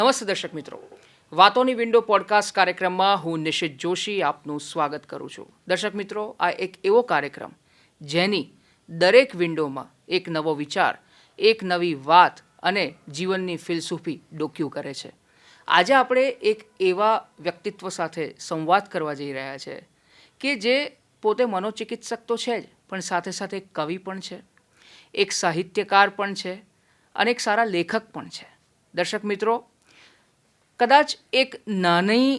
નમસ્તે દર્શક મિત્રો, વાતોની વિન્ડો પોડકાસ્ટ કાર્યક્રમમાં હું નિશિત જોશી આપનું સ્વાગત કરું છું. દર્શક મિત્રો, આ એક એવો કાર્યક્રમ જેની દરેક વિન્ડોમાં એક નવો વિચાર, એક નવી વાત અને જીવનની ફિલસૂફી ડોક્યું કરે છે. આજે આપણે એક એવા વ્યક્તિત્વ સાથે સંવાદ કરવા જઈ રહ્યા છે કે જે પોતે મનોચિકિત્સક તો છે જ, પણ સાથે સાથે એક કવિ પણ છે, એક સાહિત્યકાર પણ છે અને એક સારા લેખક પણ છે. દર્શક મિત્રો, કદાચ એક નાની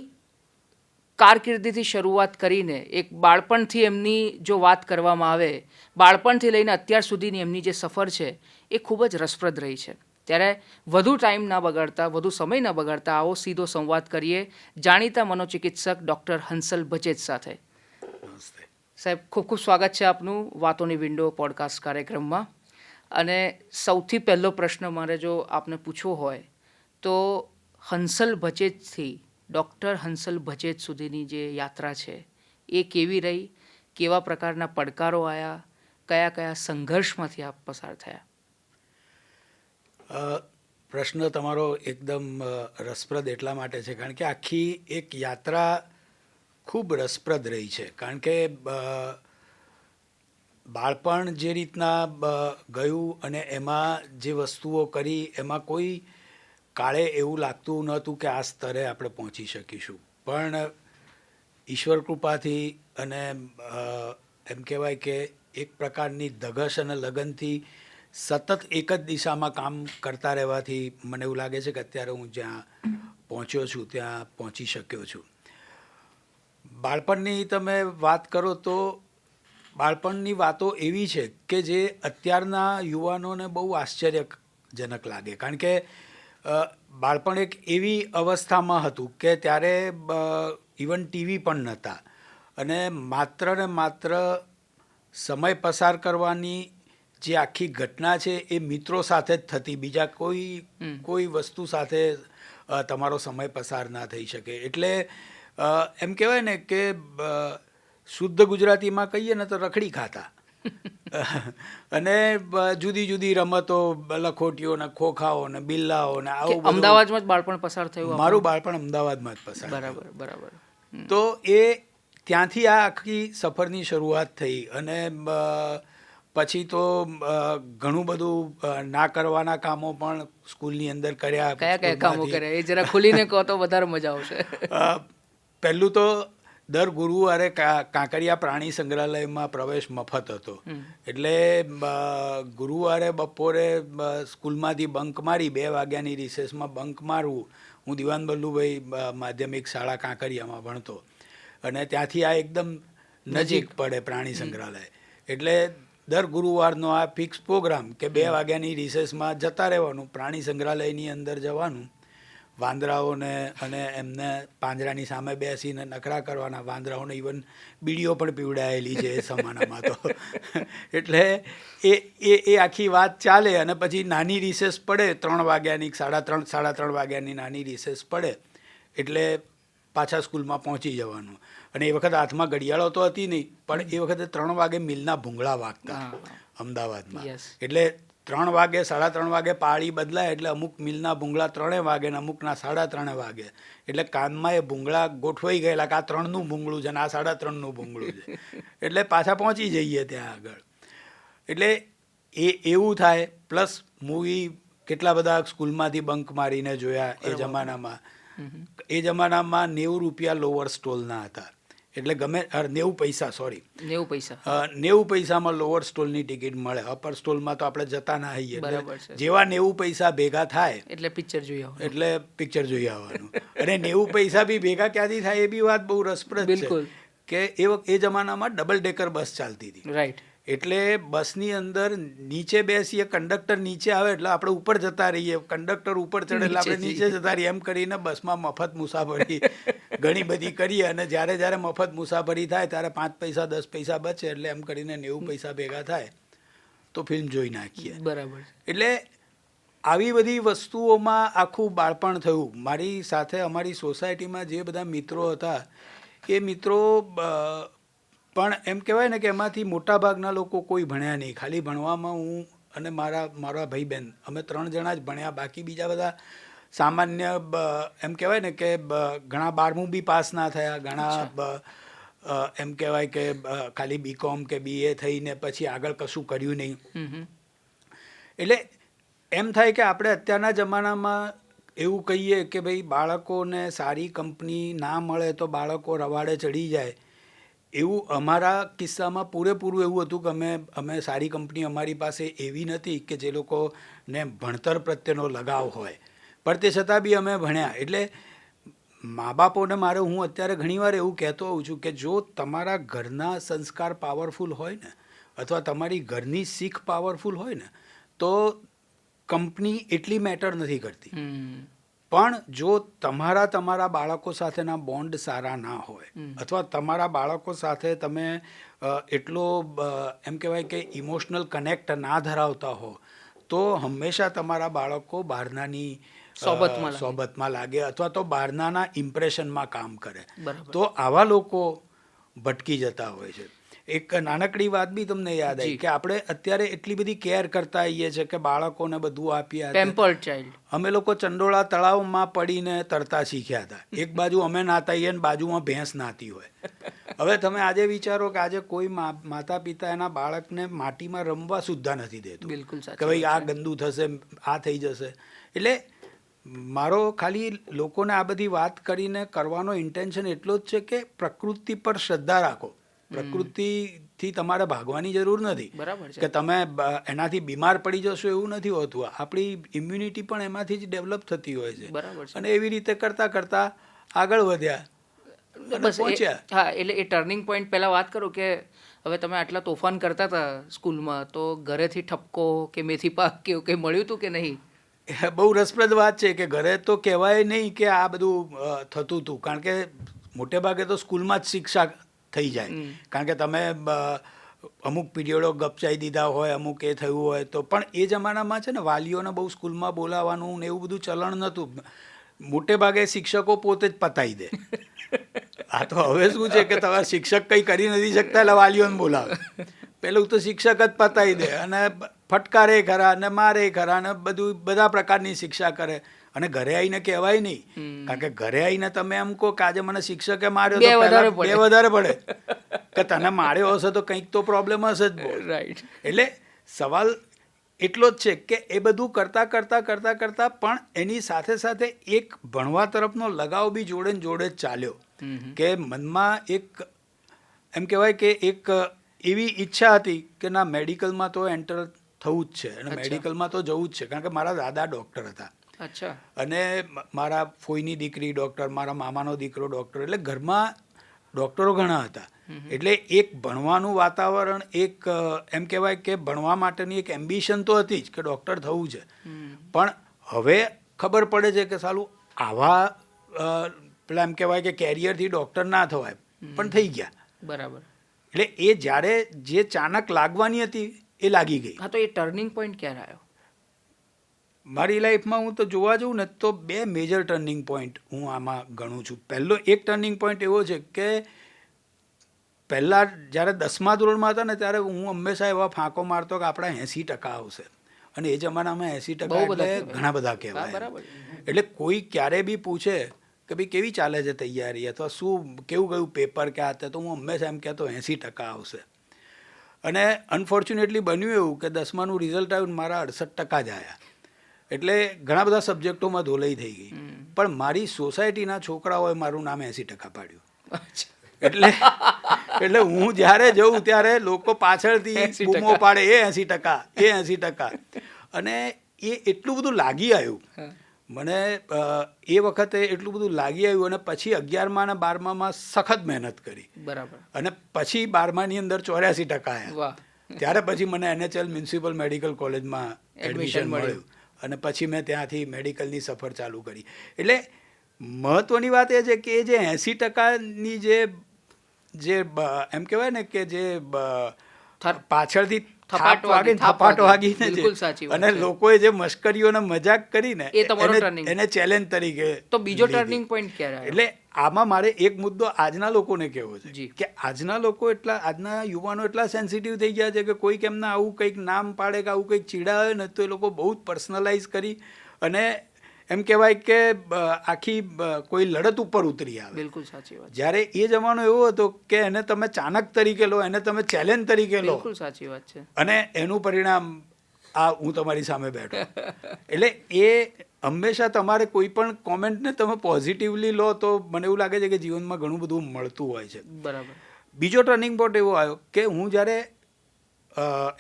કારકિર્દીથી શરૂઆત કરીને એક બાળપણથી એમની જો વાત કરવામાં આવે, બાળપણથી લઈને અત્યાર સુધીની એમની જે સફર છે એ ખૂબ જ રસપ્રદ રહી છે. ત્યારે વધુ ટાઈમ ના બગાડતા, વધુ સમય ન બગાડતા આવો સીધો સંવાદ કરીએ જાણીતા મનોચિકિત્સક ડૉક્ટર હંસલ ભચેત સાથે. સાહેબ, ખૂબ ખૂબ સ્વાગત છે આપનું વાતોની વિન્ડો પોડકાસ્ટ કાર્યક્રમમાં. અને સૌથી પહેલો પ્રશ્ન મારે જો આપને પૂછવો હોય તો હંસલ ભચેતથી ડૉક્ટર હંસલ ભચેત સુધીની જે યાત્રા છે એ કેવી રહી, કેવા પ્રકારના પડકારો આવ્યા, કયા કયા સંઘર્ષમાંથી આપ પસાર થયા? પ્રશ્ન તમારો એકદમ રસપ્રદ એટલા માટે છે કારણ કે આખી એક યાત્રા ખૂબ રસપ્રદ રહી છે. કારણ કે બાળપણ જે રીતના ગયું અને એમાં જે વસ્તુઓ કરી એમાં કોઈ કાળે એવું લાગતું નહોતું કે આ સ્તરે આપણે પહોંચી શકીશું. પણ ઈશ્વર કૃપાથી અને એમ કહેવાય કે એક પ્રકારની ધગશ અને લગનથી સતત એક જ દિશામાં કામ કરતા રહેવાથી મને એવું લાગે છે કે અત્યારે હું જ્યાં પહોંચ્યો છું ત્યાં પહોંચી શક્યો છું. બાળપણની તમે વાત કરો તો બાળપણની વાતો એવી છે કે જે અત્યારના યુવાનોને બહુ આશ્ચર્યજનક લાગે. કારણ કે બાળપણ એક એવી અવસ્થામાં હતું કે ત્યારે ઇવન ટીવી પણ નહોતા અને માત્ર ને માત્ર સમય પસાર કરવાની જે આખી ઘટના છે એ મિત્રો સાથે જ થતી, બીજા કોઈ વસ્તુ સાથે તમારો સમય પસાર ના થઈ શકે. એટલે એમ કહેવાય ને કે શુદ્ધ ગુજરાતીમાં કહીએ ને તો રખડી ખાતા અને જુદી જુદી રમતો, લખોટીઓ ને ખોખાઓ ને બિલ્લાઓ ને આવું. અમદાવાદમાં જ બાળપણ પસાર થયું? મારું બાળપણ અમદાવાદમાં જ પસાર. બરાબર. તો એ ત્યાંથી આ આખી સફરની શરૂઆત થઈ અને પછી તો ઘણું બધું ના કરવાના કામો પણ સ્કૂલની અંદર કર્યા. કયા કામો કર્યા એ જરા ખુલીને કહો તો વધારે મજા આવશે. પહેલું તો દર ગુરુવારે કાંકરિયા પ્રાણી સંગ્રહાલયમાં પ્રવેશ મફત હતો. એટલે ગુરુવારે બપોરે સ્કૂલમાંથી બંક મારી 2 વાગ્યાની રિસેસમાં બંક મારવું. હું દિવાન બલ્લુભાઈ માધ્યમિક શાળા કાંકરિયામાં ભણતો અને ત્યાંથી આ એકદમ નજીક પડે પ્રાણી સંગ્રહાલય. એટલે દર ગુરુવારનો આ ફિક્સ પ્રોગ્રામ કે 2 વાગ્યાની રિસેસમાં જતા રહેવાનું, પ્રાણી સંગ્રહાલયની અંદર જવાનું, વાંદરાઓને અને એમને પાંજરાની સામે બેસીને નખરા કરવાના. વાંદરાઓને ઇવન બીડીઓ પણ પીવડાયેલી છે એ જમાનામાં તો. એટલે એ આખી વાત ચાલે અને પછી નાની રિસેસ પડે 3 વાગ્યાની, 3:30 વાગ્યાની નાની રિસેસ પડે એટલે પાછા સ્કૂલમાં પહોંચી જવાનું. અને એ વખત હાથમાં ઘડિયાળો તો હતી નહીં, પણ એ વખતે 3 વાગે મિલના ભૂંગળા વાગતા અમદાવાદમાં. એટલે 3 વાગે, 3:30 વાગે પાળી બદલાય એટલે અમુક મિલના ભૂંગળા 3 વાગે ને અમુકના 3:30 વાગે. એટલે કાનમાં એ ભૂંગળા ગોઠવાઈ ગયેલા કે આ 3નું ભૂંગળું છે ને આ 3:30નું ભૂંગળું છે. એટલે પાછા પહોંચી જઈએ ત્યાં આગળ. એટલે એવું થાય. પ્લસ મૂવી કેટલા બધા સ્કૂલમાંથી બંક મારીને જોયા એ જમાનામાં. એ જમાનામાં 90 રૂપિયા લોઅર સ્ટોલના હતા. એટલે ગમે 90 પૈસા, સોરી 90 પૈસામાં લોઅર સ્ટોલની ટિકિટ મળે. અપર સ્ટોલમાં તો આપણે જતા ના હોઈએ. જેવા 90 પૈસા ભેગા થાય એટલે પિક્ચર જોઈ આવવાનું. અને 90 પૈસા બી ભેગા ક્યાંથી થાય એ બી વાત બહુ રસપ્રદ છે કે એ જમાનામાં ડબલ ડેકર બસ ચાલતી હતી. રાઈટ. એટલે બસની અંદર નીચે બેસીએ, કંડક્ટર નીચે આવે એટલે આપણે ઉપર જતા રહીએ, કંડક્ટર ઉપર ચડે એટલે આપણે નીચે જતા રહીએ. એમ કરીને બસમાં મફત મુસાફરી ઘણી બધી કરીએ. અને જ્યારે મફત મુસાફરી થાય ત્યારે 5 પૈસા 10 પૈસા બચે એટલે એમ કરીને 90 પૈસા ભેગા થાય તો ફિલ્મ જોઈ નાખીએ. બરાબર. એટલે આવી બધી વસ્તુઓમાં આખું બાળપણ થયું. મારી સાથે અમારી સોસાયટીમાં જે બધા મિત્રો હતા એ મિત્રો પણ એમ કહેવાય ને કે એમાંથી મોટાભાગના લોકો કોઈ ભણ્યા નહીં. ખાલી ભણવામાં હું અને મારા ભાઈ બહેન અમે 3 જણા જ ભણ્યા. બાકી બીજા બધા સામાન્ય એમ કહેવાય ને કે ઘણા 12મું બી પાસ ના થયા, ઘણા એમ કહેવાય કે ખાલી BCom કે BA થઈને પછી આગળ કશું કર્યું નહીં. એટલે એમ થાય કે આપણે અત્યારના જમાનામાં એવું કહીએ કે ભાઈ બાળકોને સારી કંપની ના મળે તો બાળકો રવાડે ચડી જાય. એવું અમારા કિસ્સામાં પૂરેપૂરું એવું હતું કે અમે સારી કંપની અમારી પાસે એવી નથી કે જે લોકોને ભણતર પ્રત્યેનો લગાવ હોય, પણ તે છતાં બી અમે ભણ્યા. એટલે મા બાપોને હું અત્યારે ઘણીવાર એવું કહેતો હોઉં છું કે જો તમારા ઘરના સંસ્કાર પાવરફુલ હોય ને, અથવા તમારી ઘરની શીખ પાવરફુલ હોય ને, તો કંપની એટલી મેટર નથી કરતી. પણ જો તમારા બાળકો સાથેના બોન્ડ સારા ના હોય, અથવા તમારા બાળકો સાથે તમે એટલો એમ કહેવાય કે ઇમોશનલ કનેક્ટ ના ધરાવતા હો, તો હંમેશા તમારા બાળકો બહારનાની સોબતમાં લાગે, અથવા તો બહારનાના ઇમ્પ્રેશનમાં કામ કરે. તો આવા લોકો ભટકી જતા હોય છે. એક નાનકડી વાત બી તમને યાદ આવી કે આપણે અત્યારે એટલી બધી કેર કરતા આવીએ છીએ કે બાળકોને બધું આપીએ. Pampered child. અમે લોકો ચંડોળા તળાવમાં પડીને તરતા શીખ્યા હતા. એક બાજુ અમે નાતા આવીએ ને બાજુમાં ભેંસ નાતી હોય. હવે તમે આજે વિચારો કે આજે કોઈ માતા પિતા એના બાળકને માટીમાં રમવા સુદ્ધા નથી દેતું. બિલકુલ કે ભાઈ આ ગંદુ થશે, આ થઈ જશે. એટલે મારો ખાલી લોકોને આ બધી વાત કરીને કરવાનો ઇન્ટેન્શન એટલો જ છે કે પ્રકૃતિ પર શ્રદ્ધા રાખો. પ્રકૃતિથી તમારે ભાગવાની જરૂર નથી. બરાબર છે. કે તમે એનાથી બીમાર પડી જશો એવું નથી હોતું. આપણી ઇમ્યુનિટી પણ એમાંથી જ ડેવલપ થતી હોય છે. બરાબર છે. અને એવી રીતે કરતા કરતા આગળ વધ્યા, પહોંચ્યા. હા, એટલે એ ટર્નિંગ પોઈન્ટ પહેલા વાત કરું કે હવે તમે આટલા તોફાન કરતા હતા સ્કૂલમાં, તો ઘરેથી ઠપકો કે મેથી પાક કે એવું કંઈ મળ્યું હતું કે નહીં? બહુ રસપ્રદ વાત છે કે ઘરે તો કહેવાય નહીં કે આ બધું થતું હતું, કારણ કે મોટે ભાગે તો સ્કૂલમાં જ શિક્ષા થઈ જાય. કારણ કે તમે અમુક પીરિયડો ગપચાઈ દીધા હોય, અમુક એ થયું હોય તો. પણ એ જમાનામાં છે ને વાલીઓને બહુ સ્કૂલમાં બોલાવવાનું ને એવું બધું ચલણ નહોતું. મોટે ભાગે શિક્ષકો પોતે જ પતાવી દે. આ તો હવે શું છે કે તમારા શિક્ષક કંઈ કરી નથી શકતા એટલે વાલીઓને બોલાવે. પેલું તો શિક્ષક જ પતાવી દે અને ફટકારે ખરા ને મારે ખરા ને બધા પ્રકારની શિક્ષા કરે. અને ઘરે આવીને કહેવાય નહીં, કારણ કે ઘરે આવીને તમે એમ કહો કે આજે મને શિક્ષકે માર્યો તો બે વધારે પડે કે તને માર્યો હશે તો કંઈક તો પ્રોબ્લેમ હશે જ. રાઈટ. એટલે સવાલ એટલો જ છે કે એ બધું કરતા પણ એની સાથે સાથે એક ભણવા તરફનો લગાવ બી જોડે ને જોડે જ ચાલ્યો. કે મનમાં એક એમ કહેવાય કે એક એવી ઈચ્છા હતી કે ના મેડિકલમાં તો એન્ટર થવું જ છે અને મેડિકલમાં તો જવું જ છે. કારણ કે મારા દાદા ડૉક્ટર હતા. અચ્છા. અને મારા ફોઈની દીકરી ડૉક્ટર, મારા મામાનો દીકરો ડૉક્ટર, એટલે ઘરમાં ડૉક્ટરો ઘણા હતા. એટલે એક ભણવાનું વાતાવરણ, એક એમ કહેવાય કે ભણવા માટેની એક એમ્બિશન તો હતી જ કે ડૉક્ટર થવું છે. પણ હવે ખબર પડે છે કે સાલું આવા પેલા એમ કહેવાય કે કેરિયરથી ડૉક્ટર ના થવાય, પણ થઈ ગયા. બરાબર. એટલે એ જ્યારે જે ચાણક લાગવાની હતી એ લાગી ગઈ. હા, તો એ ટર્નિંગ પોઈન્ટ ક્યારે આવ્યો? મારી લાઈફમાં હું તો જોવા જઉં ને તો 2 મેજર ટર્નિંગ પોઈન્ટ હું આમાં ગણું છું. પહેલો એક ટર્નિંગ પોઈન્ટ એવો છે કે પહેલાં જ્યારે 10મા ધોરણમાં હતા ને ત્યારે હું હંમેશા એવા ફાંકો મારતો કે આપણા 80% આવશે. અને એ જમાનામાં 80% એટલે ઘણા બધા કહેવાય. એટલે કોઈ ક્યારે બી પૂછે કે ભાઈ કેવી ચાલે છે તૈયારી, અથવા શું કેવું ગયું પેપર કે આ, તો હું હંમેશા એમ કહેતો 80% આવશે. અને અનફોર્ચ્યુનેટલી બન્યું એવું કે 10માનું રિઝલ્ટ આવ્યું મારા 68% જ આવ્યા. એટલે ઘણા બધા સબ્જેક્ટોમાં ધોલાઈ થઈ ગઈ. પણ મારી સોસાયટીના છોકરાઓએ મારું નામ 80% પાડ્યું. એટલે હું જ્યારે જઉં ત્યારે લોકો પાછળથી બૂમો પાડે એ 80%, એ 80%. અને એ એટલું બધું લાગી આવ્યું મને એ વખતે, એટલું બધું લાગી આવ્યું. અને પછી 11મા અને 12મામાં સખત મહેનત કરી. બરાબર. અને પછી 12માની અંદર 84% આવ્યા. ત્યારે પછી મને NHL મ્યુનિસિપલ મેડિકલ કોલેજમાં એડમિશન મળ્યું. અને પછી મેં ત્યાંથી મેડિકલની સફર ચાલુ કરી. એટલે મહત્ત્વની વાત એ છે કે એ જે 80%ની જે એમ કહેવાય ને કે જે પાછળથી થપાટ વાગીને અને લોકોએ જે મશ્કરીઓને મજાક કરીને એને ચેલેન્જ તરીકે. તો બીજો ટર્નિંગ પોઈન્ટ ક્યારે આવ્યો? એટલે આમાં મારે એક મુદ્દો આજના લોકોને કહેવો છે કે આજના લોકો આજના યુવાનો એટલા સેન્સિટિવ થઈ ગયા છે કે કોઈક એમના આવું કંઈક નામ પાડે કે આવું કંઈક ચીડાવે ને તો એ લોકો બહુ જ પર્સનલાઇઝ કરી અને એમ કહેવાય કે આખી કોઈ લડત ઉપર ઉતરી આવે. બિલકુલ સાચી વાત. જ્યારે એ જમાનો એવો હતો કે એને તમે ચાણક તરીકે લો, એને તમે ચેલેન્જ તરીકે લો, બિલકુલ સાચી વાત છે. અને એનું પરિણામ આ હું તમારી સામે બેઠો. એટલે એ હંમેશા તમારે કોઈ પણ કોમેન્ટને તમે પોઝિટિવલી લો તો મને એવું લાગે છે કે જીવનમાં ઘણું બધું મળતું હોય છે. બરાબર. બીજો ટર્નિંગ પોઈન્ટ એવો આવ્યો કે હું જ્યારે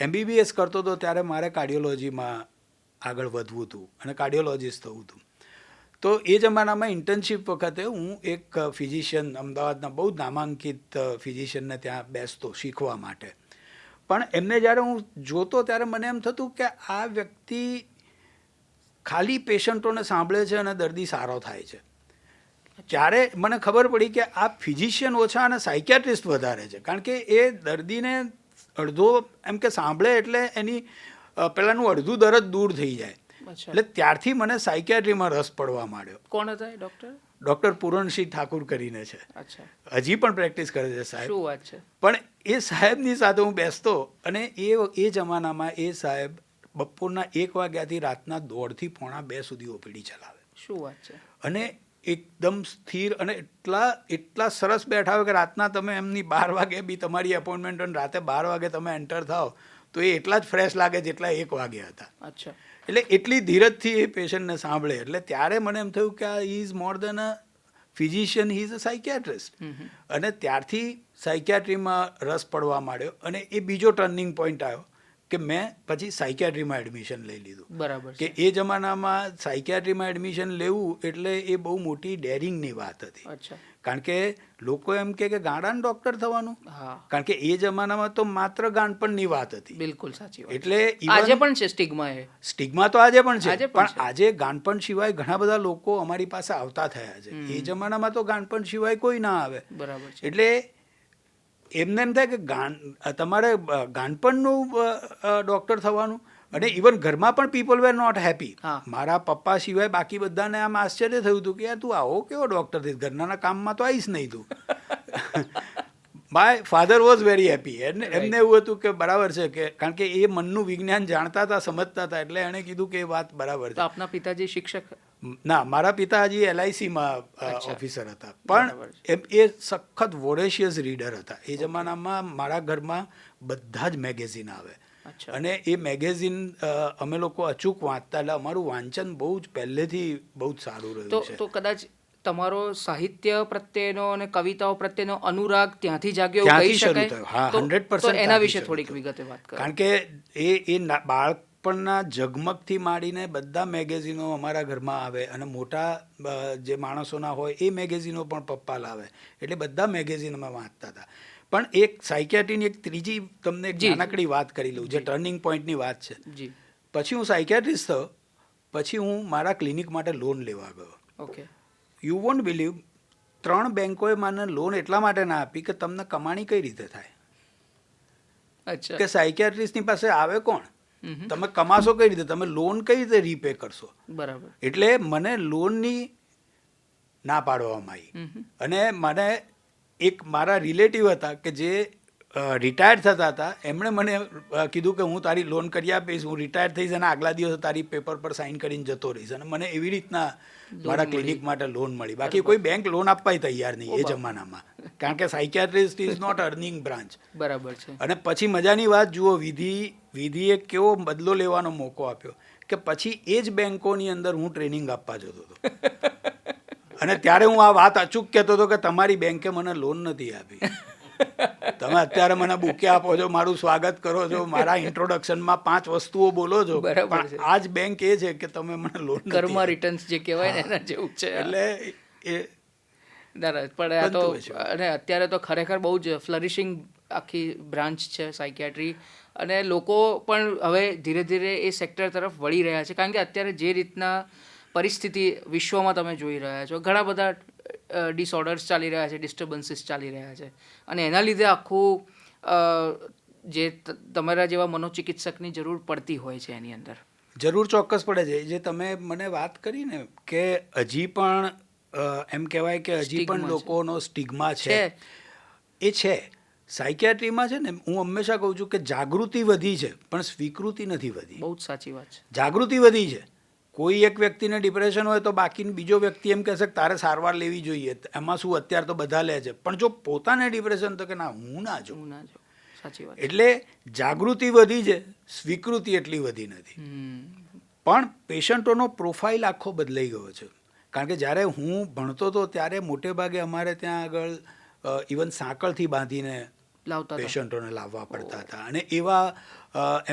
MBBS કરતો હતો ત્યારે મારે કાર્ડિયોલોજીમાં આગળ વધવું હતું અને કાર્ડિયોલોજિસ્ટ થવું હતું. તો એ જમાનામાં ઇન્ટર્નશીપ વખતે હું એક ફિઝિશિયન, અમદાવાદના બહુ જ નામાંકિત ફિઝિશિયનને ત્યાં બેસતો શીખવા માટે. પણ એમને જ્યારે હું જોતો ત્યારે મને એમ થતું કે આ વ્યક્તિ ખાલી પેશન્ટોને સાંભળે છે અને દર્દી સારો થાય છે. ત્યારે મને ખબર પડી કે આ ફિઝિશિયન ઓછા અને સાયકિયાટ્રિસ્ટ વધારે છે. કારણ કે એ દર્દીને અડધો એમ કે સાંભળે એટલે એની પહેલાંનું અડધું દર્દ દૂર થઈ જાય. એટલે ત્યારથી મને સાયકિયાટ્રીમાં રસ પડવા માંડ્યો. કોણ હતા એ ડૉક્ટર? ડૉક્ટર પૂરણસિંહ ઠાકુર કરીને છે. અચ્છા. હજી પણ પ્રેક્ટિસ કરે છે સાહેબ. શું વાત છે. પણ એ સાહેબની સાથે હું બેસતો અને એ જમાનામાં એ સાહેબ બપોરના 1 વાગ્યાથી રાતના 1:30 થી 1:45 સુધી ઓપીડી ચલાવે. શું વાત છે. અને એકદમ સ્થિર અને એટલા સરસ બેઠા હોય કે રાતના તમે એમની 12 વાગે બી તમારી એપોઇન્ટમેન્ટ અને રાતે 12 વાગે તમે એન્ટર થાઓ તો એ એટલા જ ફ્રેશ લાગે જેટલા 1 વાગે હતા. અચ્છા. એટલે એટલી ધીરજથી એ પેશન્ટને સાંભળે. એટલે ત્યારે મને એમ થયું કે આ is more than a physician, he is a psychiatrist. અને ત્યારથી સાયકિયાટ્રીમાં રસ પડવા માંડ્યો અને એ બીજો ટર્નિંગ પોઈન્ટ આવ્યો કે મેં પછી સાયકિયાટ્રીમાં એડમિશન લઈ લીધું. બરાબર. કે એ જમાનામાં સાયકિયાટ્રીમાં એડમિશન લેવું એટલે એ બહુ મોટી ડેરિંગની વાત હતી. અચ્છા. કારણ કે લોકો એમ કે ગાંડાનું ડૉક્ટર થવાનું. હા. કારણ કે એ જમાનામાં તો માત્ર ગાંડપણની વાત હતી. બિલકુલ સાચી વાત. એટલે આજે પણ છે સ્ટિગ્મા. એ સ્ટિગ્મા તો આજે પણ છે, પણ આજે ગાંડપણ સિવાય ઘણા બધા લોકો અમારી પાસે આવતા થયા છે. એ જમાનામાં તો ગાંડપણ સિવાય કોઈ ના આવે. બરાબર છે. એટલે એમને એમ થાય કે તમારે ગાંડપણનું ડૉક્ટર થવાનું. અને ઇવન ઘરમાં પણ પીપલ વેર નોટ હેપી. મારા પપ્પા સિવાય બાકી બધાને આમ આશ્ચર્ય થયું હતું કે યાર તું આવો કેવો ડૉક્ટર થઈ, ઘરના કામમાં તો આવીશ નહીં તું. My father was very happy. એમને એવું હતું કે બરાબર છે, કે કારણ કે એ મનનું વિજ્ઞાન જાણતા હતા, સમજતા હતા. એટલે એણે કીધું કે એ વાત બરાબર છે. આપના પિતાજી શિક્ષક? ના, મારા પિતાજી LICમાં ઓફિસર હતા. પણ એ સખત વોરેશિયસ રીડર હતા. એ જમાનામાં મારા ઘરમાં બધા જ મેગેઝિન આવે અને એ મેગેઝિન અમે લોકો અચૂક વાંચતા. એટલે અમારું વાંચન બહુ જ પહેલેથી બહુ જ સારું રહ્યું છે. તો કદાચ તમારો સાહિત્ય પ્રત્યેનો અને કવિતાઓ પ્રત્યેનો અનુરાગ ત્યાંથી જાગ્યો કહી શકાય. હા, 100% એના વિશે થોડીક વિગતે વાત કરો. કારણ કે એ બાળપણના ઝગમગથી માંડીને બધા મેગેઝિનો અમારા ઘરમાં આવે અને મોટા જે માણસોના હોય એ મેગેઝિનો પણ પપ્પા લાવે. એટલે બધા મેગેઝિન અમે વાંચતા હતા. પણ એક સાયકિયાટ્રીની એક ત્રીજી તમને એક નાનકડી વાત કરી લઉં, જે ટર્નિંગ પોઈન્ટની વાત છે. પછી હું સાયકિયાટ્રિસ્ટ થયો. પછી હું મારા ક્લિનિક માટે લોન લેવા ગયો. ઓકે. યુ વોન્ટ બિલીવ, 3 બેંકોએ મને લોન એટલા માટે ના આપી કે તમને કમાણી કઈ રીતે થાય. અચ્છા. કે સાયકિયાટ્રિસ્ટની પાસે આવે કોણ, તમે કમાશો કઈ રીતે, તમે લોન કઈ રીતે રીપે કરશો. બરાબર. એટલે મને લોનની ના પાડવામાં આવી. અને મને એક મારા રિલેટિવ હતા કે જે રિટાયર થતા હતા. એમણે મને કીધું કે હું તારી લોન કરી આપીશ, હું રિટાયર થઈશ અને આગલા દિવસે તારી પેપર પર સાઇન કરીને જતો રહીશ. અને મને એવી રીતના મારા ક્લિનિક માટે લોન મળી. બાકી કોઈ બેંક લોન આપવા તૈયાર નહીં એ જમાનામાં, કારણ કે psychiatrist is not earning branch. બરાબર છે. અને પછી મજાની વાત જુઓ, વિધિએ કેવો બદલો લેવાનો મોકો આપ્યો કે પછી એ જ બેંકોની અંદર હું ટ્રેનિંગ આપવા જતો હતો. અને ત્યારે હું આ વાત અચૂક કહેતો હતો કે તમારી બેંકે મને લોન નથી આપી. તમે અત્યારે મને બુકે આપો છો, મારું સ્વાગત કરો છો, મારા ઇન્ટ્રોડક્શનમાં 5 વસ્તુઓ બોલો છો, પણ આ જ બેંક એ છે કે તમે મને લોન કર્મા રિટર્ન્સ જે કહેવાય ને એના જેવું છે. એટલે એ પણ આ તો અને અત્યારે તો ખરેખર બહુ જ ફ્લરિશિંગ આખી બ્રાન્ચ છે સાયકિયાટ્રી. અને લોકો પણ હવે ધીરે ધીરે એ સેક્ટર તરફ વળી રહ્યા છે. કારણ કે અત્યારે જે રીતના પરિસ્થિતિ વિશ્વમાં તમે જોઈ રહ્યા છો, ઘણા બધા ડિસઓર્ડર્સ ચાલી રહ્યા છે, ડિસ્ટર્બન્સીસ ચાલી રહ્યા છે. અને એના લીધે આખું જે તમારા જેવા મનોચિકિત્સકની જરૂર પડતી હોય છે એની અંદર. જરૂર ચોક્કસ પડે છે. જે તમે મને વાત કરી ને કે હજી પણ એમ કહેવાય કે હજી પણ લોકોનો સ્ટિગ્મા છે, એ છે. સાયકિયાટ્રીમાં છે ને, હું હંમેશા કહું છું કે જાગૃતિ વધી છે પણ સ્વીકૃતિ નથી વધી. બહુ જ સાચી વાત છે. જાગૃતિ વધી છે કોઈ એક વ્યક્તિને ડિપ્રેશન હોય તો બાકીનો બીજો વ્યક્તિ એમ કહેશે કે તારે સારવાર લેવી જોઈએ, એમાં શું અત્યારે તો બધા લે છે, પણ જો પોતાને ડિપ્રેશન તો કે ના હું ના જો. હું ના જો, સાચી વાત. એટલે જાગૃતિ વધી છે, સ્વીકૃતિ એટલી વધી નથી. પણ પેશન્ટોનો પ્રોફાઇલ આખો બદલાઈ ગયો છે. કારણ કે જ્યારે હું ભણતો હતો ત્યારે મોટે ભાગે અમારે ત્યાં આગળ ઇવન સાંકળથી બાંધીને લાવતા પેશન્ટોને લાવવા પડતા હતા, અને એવા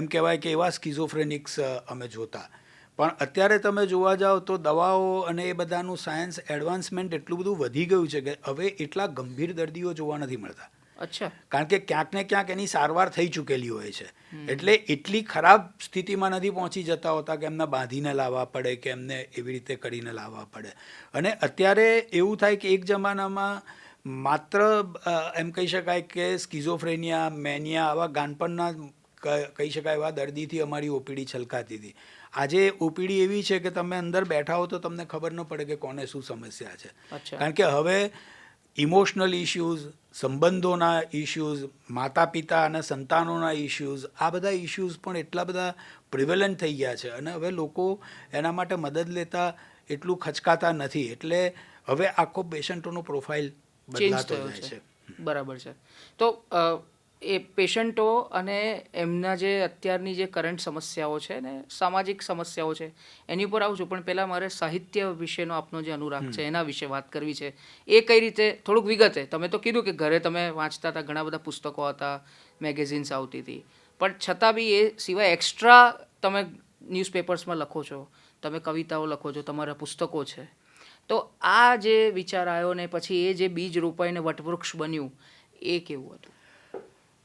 એમ કહેવાય કે એવા સ્કિઝોફ્રેનિક્સ અમે જોતા. પણ અત્યારે તમે જોવા જાઓ તો દવાઓ અને એ બધાનું સાયન્સ એડવાન્સમેન્ટ એટલું બધું વધી ગયું છે કે હવે એટલા ગંભીર દર્દીઓ જોવા નથી મળતા. અચ્છા. કારણ કે ક્યાંક ને ક્યાંક એની સારવાર થઈ ચૂકેલી હોય છે, એટલે એટલી ખરાબ સ્થિતિમાં નથી પહોંચી જતા હોતા કે એમને બાંધીને લાવવા પડે કે એમને એવી રીતે કરીને લાવવા પડે. અને અત્યારે એવું થાય કે એક જમાનામાં માત્ર એમ કહી શકાય કે સ્કિઝોફ્રેનિયા, મેનિયા આવા ગાનપણના કહી શકાય એવા દર્દીથી અમારી ઓપીડી છલકાતી હતી. આજે ઓપીડી એવી છે કે તમે અંદર બેઠા હો તો તમને ખબર ન પડે કે કોને શું સમસ્યા છે. કારણ કે હવે ઇમોશનલ ઇશ્યુઝ, સંબંધોના ઇશ્યુઝ, માતા પિતા અને સંતાનોના ઇશ્યુઝ, આ બધા ઇશ્યુઝ પણ એટલા બધા પ્રિવેલન્ટ થઈ ગયા છે, અને હવે લોકો એના માટે મદદ લેતા એટલું ખચકાતા નથી. એટલે હવે આખો પેશન્ટોનો પ્રોફાઇલ બદલાતો જાય છે. બરાબર છે. તો એ પેશન્ટો અને એમના જે અત્યારની જે કરંટ સમસ્યાઓ છે ને સામાજિક સમસ્યાઓ છે એની ઉપર આવું છું, પણ પહેલાં મારે સાહિત્ય વિશેનો આપનો જે અનુરાગ છે એના વિશે વાત કરવી છે. એ કઈ રીતે, થોડુંક વિગતે. તમે તો કીધું કે ઘરે તમે વાંચતા હતા, ઘણા બધા પુસ્તકો હતા, મેગેઝિન્સ આવતી હતી, પણ છતાં બી એ સિવાય એક્સ્ટ્રા તમે ન્યૂઝપેપર્સમાં લખો છો, તમે કવિતાઓ લખો છો, તમારા પુસ્તકો છે. તો આ જે વિચાર આવ્યો ને પછી એ જે બીજ રોપાઈને વટવૃક્ષ બન્યું, એ કેવું હતું?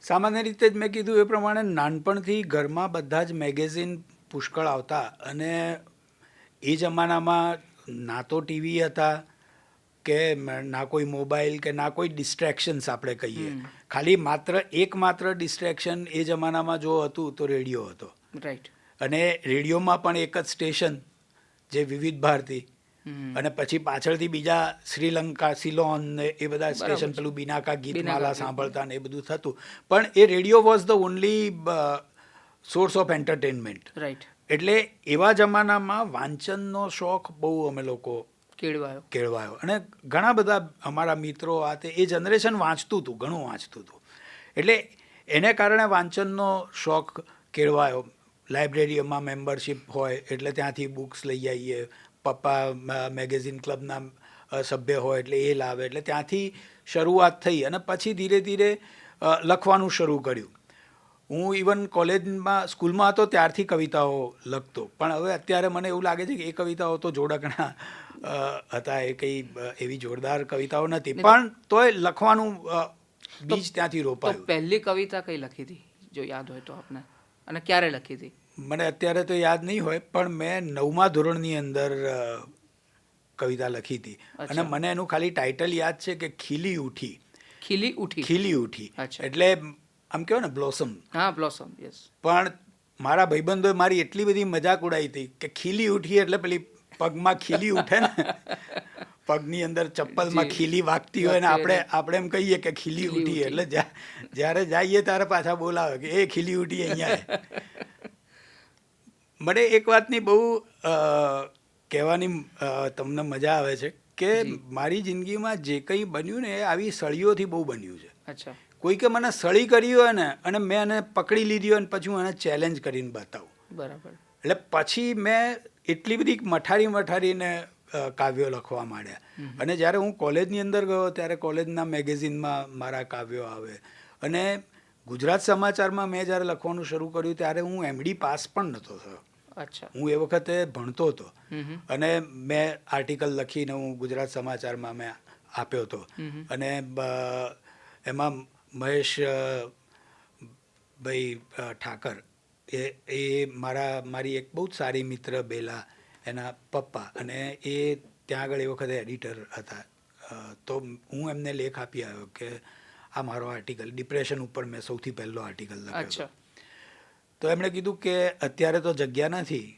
સામાન્ય રીતે જ મેં કીધું એ પ્રમાણે નાનપણથી ઘરમાં બધા જ મેગેઝિન પુષ્કળ આવતા, અને એ જમાનામાં ના તો ટીવી હતા કે ના કોઈ મોબાઈલ કે ના કોઈ ડિસ્ટ્રેક્શન્સ આપણે કહીએ. ખાલી એકમાત્ર ડિસ્ટ્રેક્શન એ જમાનામાં જો હતું તો રેડિયો હતો. રાઈટ. અને રેડિયોમાં પણ એક જ સ્ટેશન જે વિવિધ ભારતી, અને પછી પાછળથી બીજા શ્રીલંકા, સિલોન ને એ બધા સ્ટેશન, પેલું બિનાકા ગીતમાલા સાંભળતા ને એ બધું થતું. પણ એ radio was the only source of entertainment. Right. એટલે એવા જમાનામાં વાંચનનો શોખ બહુ અમે લોકો કેળવાયો. અને ઘણા બધા અમારા મિત્રો આ તે એ જનરેશન વાંચતું હતું, ઘણું વાંચતું હતું. એટલે એને કારણે વાંચનનો શોખ કેળવાયો. લાઇબ્રેરીમાં મેમ્બરશિપ હોય એટલે ત્યાંથી બુક્સ લઈ આવીએ. પપ્પા મેગેઝિન ક્લબના સભ્ય હોય એટલે એ લાવે, એટલે ત્યાંથી શરૂઆત થઈ. અને પછી ધીરે ધીરે લખવાનું શરૂ કર્યું. હું ઇવન કોલેજમાં, સ્કૂલમાં હતો ત્યારથી કવિતાઓ લખતો, પણ હવે અત્યારે મને એવું લાગે છે કે એ કવિતાઓ તો જોડકણા હતા, એ કંઈ એવી જોરદાર કવિતાઓ નથી, પણ તોય લખવાનું બીજ ત્યાંથી રોપાયું. પહેલી કવિતા કઈ લખી હતી જો યાદ હોય તો આપને, અને ક્યારે લખી હતી? મને અત્યારે તો યાદ નહીં હોય, પણ મેં 9મા ધોરણની અંદર કવિતા લખી હતી. અને મને એનું ખાલી ટાઇટલ યાદ છે કે ખીલી ઉઠી. ખીલી ઉઠી એટલે આમ કહેવાય ને બ્લોસમ. હા, બ્લોસમ, યસ. પણ મારા ભાઈબંધોએ મારી એટલી બધી મજાક ઉડાવી હતી કે ખીલી ઉઠી એટલે પેલી પગમાં ખીલી ઉઠે ને, પગની અંદર ચપ્પલમાં ખીલી વાગતી હોય ને આપણે એમ કહીએ કે ખીલી ઉઠી, એટલે જ્યારે જઈએ ત્યારે પાછા બોલાવે કે એ ખીલી ઉઠી અહીંયા. મને એક વાતની બહુ કહેવાની તમને મજા આવે છે કે મારી જિંદગીમાં જે કંઈ બન્યું ને એ આવી સળીઓથી બહુ બન્યું છે. અચ્છા. કોઈ કે મને સળી કરી હોય ને અને મેં એને પકડી લીધી હોય ને પછી હું એને ચેલેન્જ કરીને બતાવું. બરાબર. એટલે પછી મેં એટલી બધી મઠારીને કાવ્યો લખવા માંડ્યા. અને જ્યારે હું કોલેજની અંદર ગયો ત્યારે કોલેજના મેગેઝિનમાં મારા કાવ્યો આવે. અને ગુજરાત સમાચારમાં મેં જ્યારે લખવાનું શરૂ કર્યું ત્યારે હું MD પાસ પણ નહોતો થયો. અચ્છા. હું એ વખતે ભણતો હતો, અને મેં આર્ટિકલ લખીને હું ગુજરાત સમાચારમાં મેં આપ્યો હતો. અને એમાં મહેશ ભાઈ ઠાકર એ મારી એક બહુ જ સારી મિત્ર બેલા, એના પપ્પા, અને એ ત્યાં આગળ એ વખતે એડિટર હતા. તો હું એમને લેખ આપી આવ્યો કે આ મારો આર્ટિકલ ડિપ્રેશન ઉપર મેં સૌથી પહેલો આર્ટિકલ લખ્યો. તો એમણે કીધું કે અત્યારે તો જગ્યા નથી,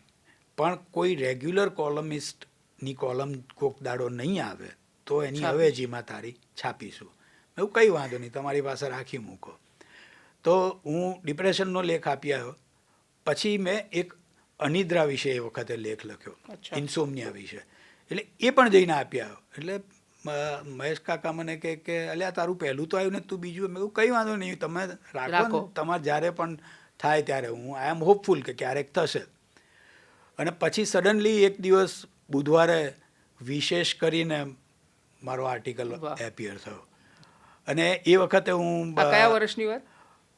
પણ કોઈ રેગ્યુલર કોલમિસ્ટની કોલમ કોક દાડો નહીં આવે તો એની અવેજીમાં તારી છાપીશું. એવું કંઈ વાંધો નહીં, તમારી પાસે રાખી મૂકો. તો હું ડિપ્રેશનનો લેખ આપી આવ્યો. પછી મેં એક અનિદ્રા વિશે એ વખતે લેખ લખ્યો, અચ્છા. ઇન્સોમનિયા વિશે. એટલે એ પણ જઈને આપી આવ્યો. એટલે મહેશ કાકા મને કે અલ્યા તારું પહેલું તો આવ્યું ને તું બીજું. મેં કહ્યું કંઈ વાંધો નહીં, તમે રાખો રાખો. ને, તમારે જ્યારે પણ થાય ત્યારે હું આઈ એમ હોપફુલ કે ક્યારેક થશે. અને પછી સડનલી એક દિવસ બુધવારે વિશેષ કરીને મારો આર્ટિકલ વાહ. એપિયર થયો. અને એ વખતે હું આ કયા વર્ષની વાત?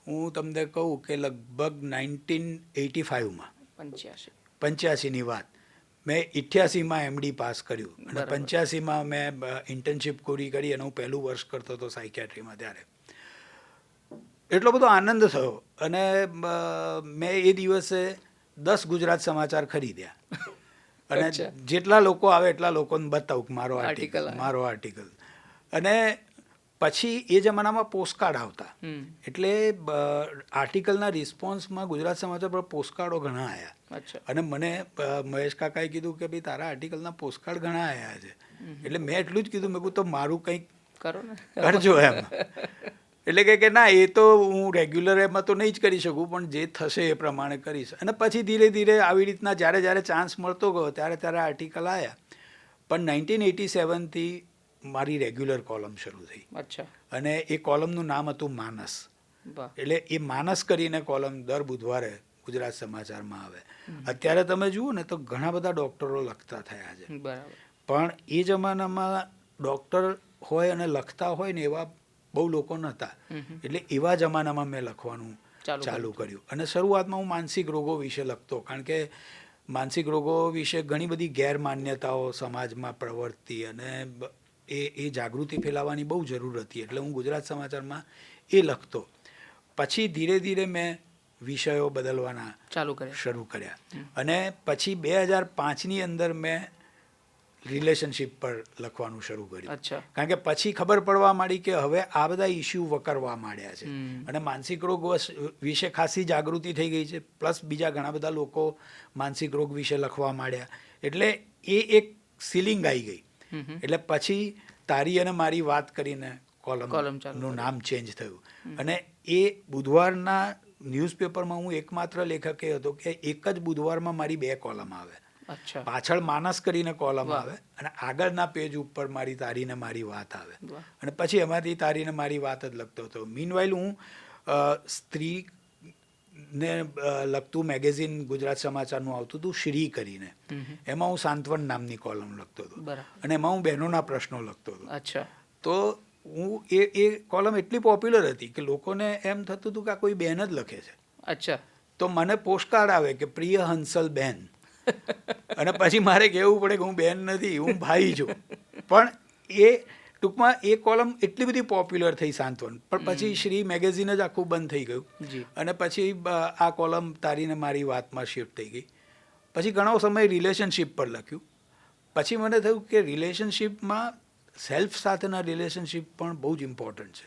હું તમને કહું કે લગભગ 1985માં 85ની વાત. મેં 88માં એમડી પાસ કર્યું અને બરાબર. 85માં મેં ઇન્ટર્નશીપ પૂરી કરી અને હું પહેલું વર્ષ કરતો હતો સાયકિયાટ્રીમાં. ત્યારે એટલો બધો આનંદ થયો અને મેં એ દિવસે 10 ગુજરાત સમાચાર ખરીદ્યા અને અચ્છા. જેટલા લોકો આવે એટલા લોકોને બતાવું કે મારો આર્ટિકલ આર્ટિકલ મારો આર્ટિકલ. અને પછી એ જમાનામાં પોસ્ટકાર્ડ આવતા. હમ. એટલે આર્ટિકલના રિસ્પોન્સમાં ગુજરાત સમાચાર પર પોસ્ટકાર્ડો ઘણા આવ્યા. અચ્છા. અને મને મહેશ કાકાએ કીધું કે ભાઈ તારા આર્ટિકલના પોસ્ટકાર્ડ ઘણા આવ્યા છે. એટલે મેં એટલું જ કીધું, મેં કહ્યું તો મારું કંઈક કરો ને. કરજો એમ. એટલે કે ના એ તો હું રેગ્યુલર એમાં તો નહીં જ કરી શકું, પણ જે થશે એ પ્રમાણે કરીશ. અને પછી ધીરે ધીરે આવી રીતના જ્યારે જ્યારે ચાન્સ મળતો ગયો ત્યારે ત્યારે આર્ટિકલ આવ્યા. પણ 1987થી મારી રેગ્યુલર કોલમ શરૂ થઈ. અચ્છા. અને એ કોલમનું નામ હતું માનસ. વાહ. એટલે એ માનસ કરીને કોલમ દર બુધવારે ગુજરાત સમાચારમાં આવે. અત્યારે તમે જુઓ ને તો ઘણા બધા ડૉક્ટરો લખતા થયા છે. બરાબર. પણ એ જમાનામાં ડૉક્ટર હોય અને લખતા હોય ને એવા બહુ લોકો નહોતા. એટલે એવા જમાનામાં મેં લખવાનું ચાલુ કર્યું. અને શરૂઆતમાં હું માનસિક રોગો વિશે લખતો, કારણ કે માનસિક રોગો વિશે ઘણી બધી ગેરમાન્યતાઓ સમાજમાં પ્રવર્તી અને એ જાગૃતિ ફેલાવવાની બહુ જરૂર હતી. એટલે હું ગુજરાત સમાચારમાં એ લખતો. પછી ધીરે ધીરે મેં વિષયો બદલવાના શરૂ કર્યા. અને પછી 2005ની અંદર મેં રિલેશનશિપ પર લખવાનું શરૂ કર્યું. અચ્છા. કારણ કે પછી ખબર પડવા માંડી કે હવે આ બધા ઇસ્યુ વકરવા માંડ્યા છે અને માનસિક રોગ વિશે ખાસી જાગૃતિ થઈ ગઈ છે. પ્લસ બીજા ઘણા બધા લોકો માનસિક રોગ વિશે લખવા માંડ્યા. એટલે એ એક સીલિંગ આવી ગઈ. એટલે પછી તારી અને મારી વાત કરીને કોલમનું નામ ચેન્જ થયું. અને એ બુધવારના ન્યૂઝપેપરમાં હું એકમાત્ર લેખક એ હતો કે એક જ બુધવારમાં મારી 2 કોલમ આવે. અચ્છા. પાછળ માનસ કરીને કોલમ આવે અને આગળના પેજ ઉપર મારી તારીને મારી વાત આવે. અને પછી એમાંથી તારીને મારી વાત જ લખતો હતો. મીનવાઇલ હું સ્ત્રીને લગતું મેગેઝિન ગુજરાત સમાચારનું આવતું હતું શ્રી કરીને. એમાં હું સાંત્વન નામની કોલમ લખતો હતો અને એમાં હું બહેનોના પ્રશ્નો લખતો હતો. અચ્છા. તો હું એ કોલમ એટલી પોપ્યુલર હતી કે લોકોને એમ થતું હતું કે આ કોઈ બહેન જ લખે છે. અચ્છા. તો મને પોસ્ટકાર્ડ આવે કે પ્રિય હંસલ બહેન. અને પછી મારે કહેવું પડે કે હું બેન નથી, હું ભાઈ છું. પણ એ ટૂંકમાં એ કોલમ એટલી બધી પોપ્યુલર થઈ સાંત્વન. પણ પછી શ્રી મેગેઝિન જ આખું બંધ થઈ ગયું. અને પછી આ કોલમ તારીને મારી વાતમાં શિફ્ટ થઈ ગઈ. પછી ઘણો સમય રિલેશનશિપ પર લખ્યું. પછી મને થયું કે રિલેશનશિપમાં સેલ્ફ સાથેના રિલેશનશિપ પણ બહુ જ ઇમ્પોર્ટન્ટ છે.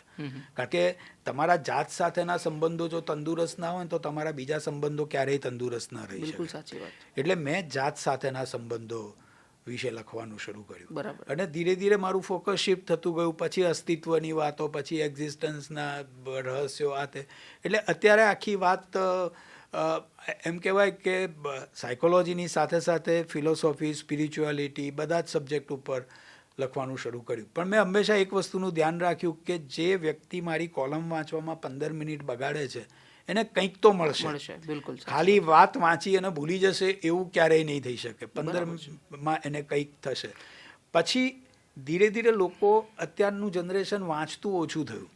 કારણ કે તમારા જાત સાથેના સંબંધો જો તંદુરસ્ત ના હોય તો તમારા બીજા સંબંધો ક્યારેય તંદુરસ્ત ન રહી શકે. એટલે મેં જાત સાથેના સંબંધો વિશે લખવાનું શરૂ કર્યું. અને ધીરે ધીરે મારું ફોકસ શિફ્ટ થતું ગયું. પછી અસ્તિત્વની વાતો, પછી એક્ઝિસ્ટન્સના રહસ્યો આ તે. એટલે અત્યારે આખી વાત એમ કહેવાય કે સાયકોલોજીની સાથે સાથે ફિલોસોફી, સ્પિરિચ્યુઆલિટી બધા જ સબ્જેક્ટ ઉપર લખવાનું શરૂ કર્યું. પણ મેં હંમેશા એક વસ્તુનું ધ્યાન રાખ્યું કે જે વ્યક્તિ મારી કોલમ વાંચવામાં 15 મિનિટ બગાડે છે એને કંઈક તો મળશે. બિલકુલ. ખાલી વાત વાંચી અને ભૂલી જશે એવું ક્યારેય નહીં થઈ શકે. 15માં એને કંઈક થશે. પછી ધીરે ધીરે લોકો, અત્યારનું જનરેશન વાંચતું ઓછું થયું.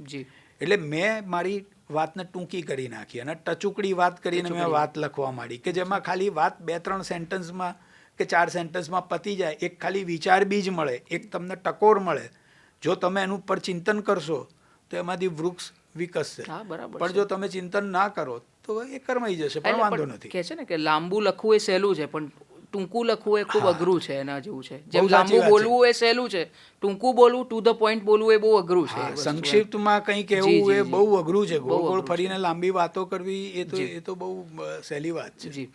એટલે મેં મારી વાતને ટૂંકી કરી નાખી અને ટચુકડી વાત કરીને મેં વાત લખવા માંડી કે જેમાં ખાલી વાત 2-3 સેન્ટન્સમાં કે 4 સેન્ટન્સમાં પતી જાય. એક ખાલી વિચાર બીજ મળે, એક તમને ટકોર મળે. જો તમે એનું પર ચિંતન કરશો તો એમાંથી વૃક્ષ વિકસશે. પણ જો તમે ચિંતન ના કરો તો એ કરમાઈ જશે. પણ વાંધો નથી. કહે છે ને કે લાંબુ લખવું એ સહેલું છે, પણ ટૂંકું લખવું એ ખૂબ અઘરું છે. એના જેવું છે. જેમ લાંબુ બોલવું એ સહેલું છે, ટૂંકું બોલવું, ટુ ધ પોઈન્ટ બોલવું એ બહુ અઘરું છે. સંક્ષિપ્તમાં કંઈ કહેવું એ બહુ અઘરું છે. ગોળ ગોળ ફરીને લાંબી વાતો કરવી એ તો બહુ સહેલી વાત છે. જી.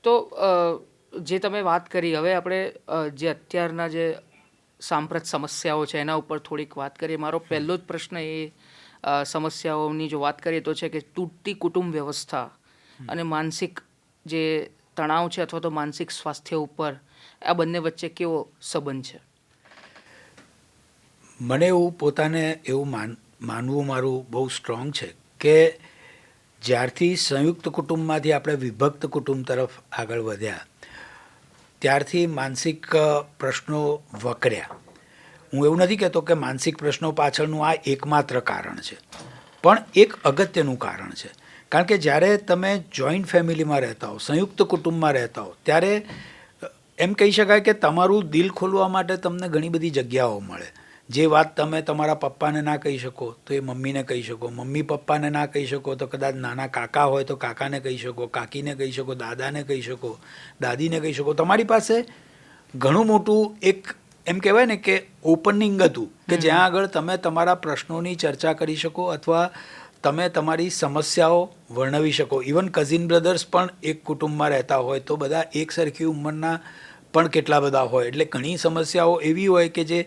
તો જે તમે વાત કરી, હવે આપણે જે અત્યારના જે સાંપ્રત સમસ્યાઓ છે એના ઉપર થોડીક વાત કરીએ. મારો પહેલો જ પ્રશ્ન એ સમસ્યાઓની જો વાત કરીએ તો છે કે તૂટતી કુટુંબ વ્યવસ્થા અને માનસિક જે તણાવ છે અથવા તો માનસિક સ્વાસ્થ્ય ઉપર આ બંને વચ્ચે કેવો સંબંધ છે? મને એવું પોતાને એવું માનવું મારું બહુ સ્ટ્રોંગ છે કે જ્યારથી સંયુક્ત કુટુંબમાંથી આપણે વિભક્ત કુટુંબ તરફ આગળ વધ્યા ત્યારથી માનસિક પ્રશ્નો વકર્યા. હું એવું નથી કહેતો કે માનસિક પ્રશ્નો પાછળનું આ એકમાત્ર કારણ છે, પણ એક અગત્યનું કારણ છે. કારણ કે જ્યારે તમે જોઈન્ટ ફેમિલીમાં રહેતા હો, સંયુક્ત કુટુંબમાં રહેતા હો, ત્યારે એમ કહી શકાય કે તમારું દિલ ખોલવા માટે તમને ઘણી બધી જગ્યાઓ મળે. જે વાત તમે તમારા પપ્પાને ના કહી શકો તો એ મમ્મીને કહી શકો, મમ્મી પપ્પાને ના કહી શકો તો કદાચ નાના કાકા હોય તો કાકાને કહી શકો, કાકીને કહી શકો, દાદાને કહી શકો, દાદીને કહી શકો. તમારી પાસે ઘણું મોટું એક એમ કહેવાય ને કે ઓપનિંગ હતું કે જ્યાં આગળ તમે તમારા પ્રશ્નોની ચર્ચા કરી શકો અથવા તમે તમારી સમસ્યાઓ વર્ણવી શકો. ઇવન કઝિન બ્રધર્સ પણ એક કુટુંબમાં રહેતા હોય તો બધા એક સરખી ઉંમરના પણ કેટલા બધા હોય. એટલે ઘણી સમસ્યાઓ એવી હોય કે જે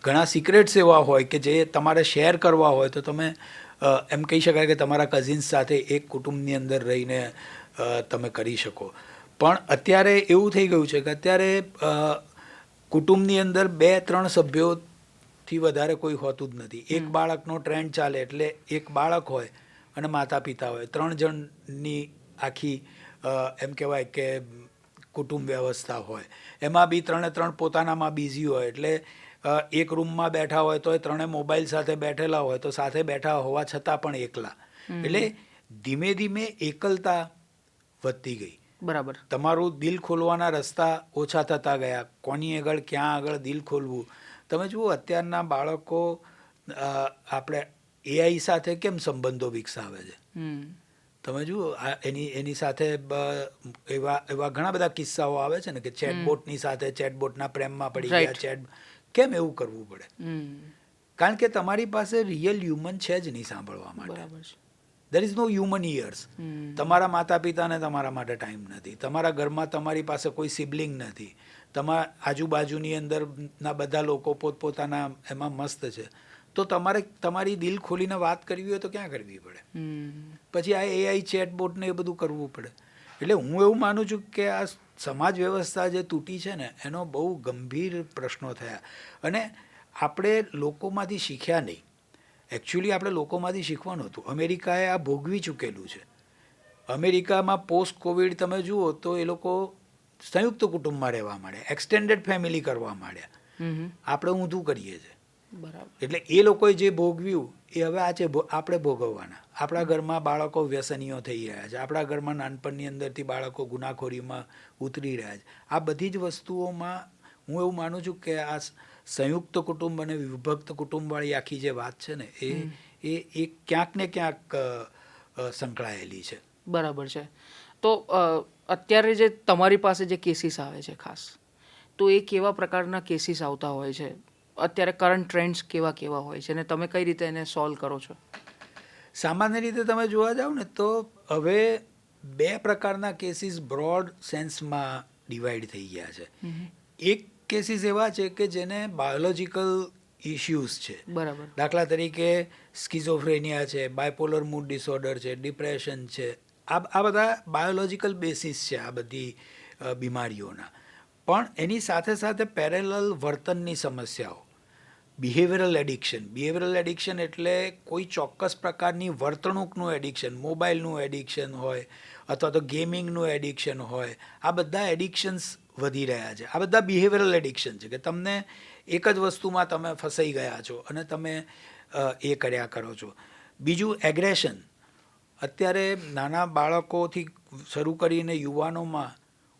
ઘણા સિક્રેટ્સ એવા હોય કે જે તમારે શેર કરવા હોય તો તમે એમ કહી શકાય કે તમારા કઝિન્સ સાથે એક કુટુંબની અંદર રહીને તમે કરી શકો. પણ અત્યારે એવું થઈ ગયું છે કે અત્યારે કુટુંબની અંદર 2-3 સભ્યોથી વધારે કોઈ હોતું જ નથી. એક બાળકનો ટ્રેન્ડ ચાલે એટલે એક બાળક હોય અને માતા પિતા હોય, 3 જણની આખી એમ કહેવાય કે કુટુંબ વ્યવસ્થા હોય. એમાં બી 3 પોતાનામાં બિઝી હોય. એટલે એક રૂમમાં બેઠા હોય તો એ 3 મોબાઈલ સાથે બેઠેલા હોય તો સાથે બેઠા હોવા છતાં પણ એકલા. એટલે ધીમે ધીમે એકલતા વધતી ગઈ. બરાબર. તમારું દિલ ખોલવાના રસ્તા ઓછા થતા ગયા. કોની આગળ ક્યાં આગળ દિલ ખોલવું? તમે જુઓ અત્યારના બાળકો આપણે એઆઈ સાથે કેમ સંબંધો વિકસાવે છે. તમે જુઓ એની સાથે એવા ઘણા બધા કિસ્સાઓ આવે છે ને કે ચેટબોટની સાથે ચેટબોટના પ્રેમમાં પડી ગયા. કેમ એવું કરવું પડે? કારણ કે તમારી પાસે રિયલ હ્યુમન છે જ નહીં સાંભળવા માટે. બરાબર છે. There is no human ears. તમારા માતા પિતાને તમારા માટે ટાઈમ નથી. તમારા ઘરમાં તમારી પાસે કોઈ સિબલિંગ નથી. તમારા આજુબાજુની અંદરના બધા લોકો પોતપોતાના એમાં મસ્ત છે. તો તમારે તમારી દિલ ખોલીને વાત કરવી હોય તો ક્યાં કરવી પડે? પછી આ એઆઈ ચેટબોટને એ બધું કરવું પડે. એટલે હું એવું માનું છું કે આ સમાજ વ્યવસ્થા જે તૂટી છે ને એનો બહુ ગંભીર પ્રશ્નો થયા અને આપણે લોકોમાંથી શીખ્યા નહીં. એકચ્યુઅલી આપણે લોકોમાંથી શીખવાનું હતું. અમેરિકાએ આ ભોગવી ચૂકેલું છે. અમેરિકામાં પોસ્ટ કોવિડ તમે જુઓ તો એ લોકો સંયુક્ત કુટુંબમાં રહેવા માંડ્યા, એક્સટેન્ડેડ ફેમિલી કરવા માંડ્યા. આપણે ઊંધું કરીએ છીએ. બરાબર. એટલે એ લોકોએ જે ભોગવ્યું એ હવે આજે આપણે ભોગવવાના. આપણા ઘરમાં બાળકો વ્યસનીઓ થઈ રહ્યા છે. આપણા ઘરમાં નાનપણની અંદરથી બાળકો ગુનાખોરીમાં ઉતરી રહ્યા છે. આ બધી જ વસ્તુઓમાં હું એવું માનું છું કે આ સંયુક્ત કુટુંબ અને વિભક્ત કુટુંબવાળી આખી જે વાત છે ને એ ક્યાંક ને ક્યાંક સંકળાયેલી છે. બરાબર છે. તો અત્યારે જે તમારી પાસે જે કેસીસ આવે છે ખાસ, તો એ કેવા પ્રકારના કેસીસ આવતા હોય છે? અત્યારે કરંટ ટ્રેન્ડ્સ કેવા હોય છે અને તમે કઈ રીતે એને સોલ્વ કરો છો? સામાન્ય રીતે તમે જોવા જાઓ ને તો હવે 2 પ્રકારના કેસીસ બ્રોડ સેન્સમાં ડિવાઈડ થઈ ગયા છે. એક કેસીસ એવા છે કે જેને બાયોલોજિકલ ઇશ્યુઝ છે. બરાબર. દાખલા તરીકે સ્કિઝોફ્રેનિયા છે, બાયપોલર મૂડ ડિસઓર્ડર છે, ડિપ્રેશન છે. આ બધા બાયોલોજિકલ બેસિસ છે આ બધી બીમારીઓના. પણ એની સાથે સાથે પેરેલલ વર્તનની સમસ્યાઓ, બિહેવિયરલ એડિક્શન એટલે કોઈ ચોક્કસ પ્રકારની વર્તણૂકનું એડિક્શન, મોબાઈલનું એડિક્શન હોય અથવા તો ગેમિંગનું એડિક્શન હોય. આ બધા એડિક્શન્સ વધી રહ્યા છે. આ બધા બિહેવિયરલ એડિક્શન છે કે તમને એક જ વસ્તુમાં તમે ફસાઈ ગયા છો અને તમે એ કર્યા કરો છો. બીજું એગ્રેશન. અત્યારે નાના બાળકોથી શરૂ કરીને યુવાનોમાં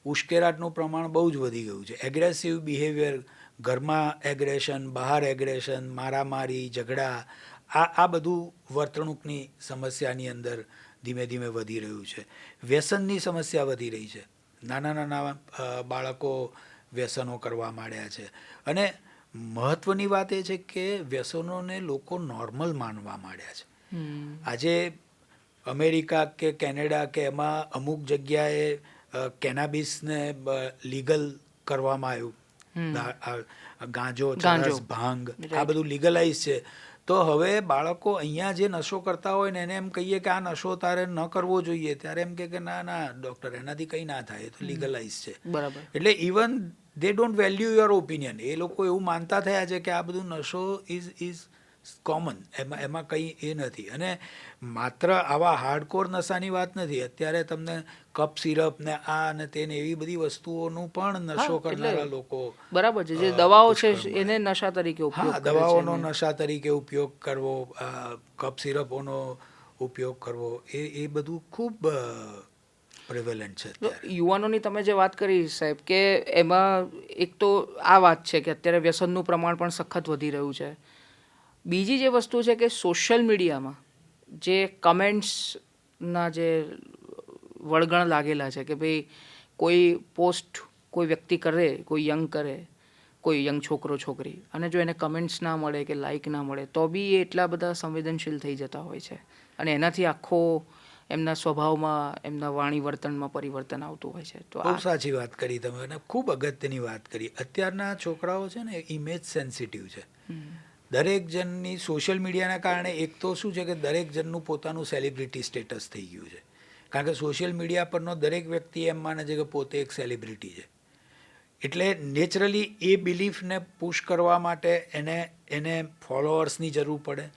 ઉશ્કેરાટનું પ્રમાણ બહુ જ વધી ગયું છે. એગ્રેસિવ બિહેવિયર, ઘરમાં એગ્રેશન, બહાર એગ્રેશન, મારામારી, ઝઘડા, આ બધું વર્તણૂકની સમસ્યાની અંદર ધીમે ધીમે વધી રહ્યું છે. વ્યસનની સમસ્યા વધી રહી છે. નાના બાળકો વ્યસનો કરવા માંડ્યા છે. અને મહત્ત્વની વાત એ છે કે વ્યસનોને લોકો નોર્મલ માનવા માંડ્યા છે. આજે અમેરિકા કે કેનેડા કે એમાં અમુક જગ્યાએ કેનાબિસને લીગલ કરવામાં આવ્યું. ગાંજો, ચરસ, ભાંગ આ બધું લીગલાઇઝ છે. તો હવે બાળકો અહીંયા જે નશો કરતા હોય ને એને એમ કહીએ કે આ નશો તારે ન કરવો જોઈએ, ત્યારે એમ કે ના ના ડૉક્ટર એનાથી કંઈ ના થાય, એ તો લીગલાઇઝ છે. બરાબર. એટલે even they don't value your opinion. એ લોકો એવું માનતા થયા છે કે આ બધું નશો ઇઝ કોમન, એમાં કંઈ એ નથી. અને માત્ર આવા હાર્ડકોર નશાની વાત નથી. અત્યારે તમને કપ સિરપ ને આ અને તેને એવી બધી વસ્તુઓનું પણ નશો કરનારા લોકો, બરાબર છે, જે દવાઓ છે એને નશા તરીકે ઉપયોગ હા, કરે છે. દવાઓનો નશા તરીકે ઉપયોગ કરવો, કપ સિરપોનો ઉપયોગ કરવો, એ બધું ખૂબ પ્રિવેલન્ટ છે અત્યારે. યુવાનોની તમે જે વાત કરી સાહેબ, કે એમાં એક તો આ વાત છે કે અત્યારે વ્યસનનું પ્રમાણ પણ સખત વધી રહ્યું છે. બીજી જે વસ્તુ છે કે સોશિયલ મીડિયામાં જે કમેન્ટ્સના જે વળગણ લાગેલા છે કે ભાઈ કોઈ પોસ્ટ કોઈ વ્યક્તિ કરે, કોઈ યંગ છોકરો છોકરી, અને જો એને કમેન્ટ્સ ના મળે કે લાઇક ના મળે તો બી એ એટલા બધા સંવેદનશીલ થઈ જતા હોય છે, અને એનાથી આખો એમના સ્વભાવમાં, એમના વાણી વર્તનમાં પરિવર્તન આવતું હોય છે. તો બહુ સાચી વાત કરી તમે, અને ખૂબ અગત્યની વાત કરી. અત્યારના છોકરાઓ છે ને ઇમેજ સેન્સિટિવ છે. દરેક જણની સોશિયલ મીડિયાના કારણે એક તો શું છે કે દરેક જણનું પોતાનું સેલિબ્રિટી સ્ટેટસ થઈ ગયું છે. કારણ કે સોશિયલ મીડિયા પરનો દરેક વ્યક્તિ એમ માને છે કે પોતે એક સેલિબ્રિટી છે. એટલે નેચરલી એ બિલીફને પુશ કરવા માટે એને ફોલોઅર્સની જરૂર પડે,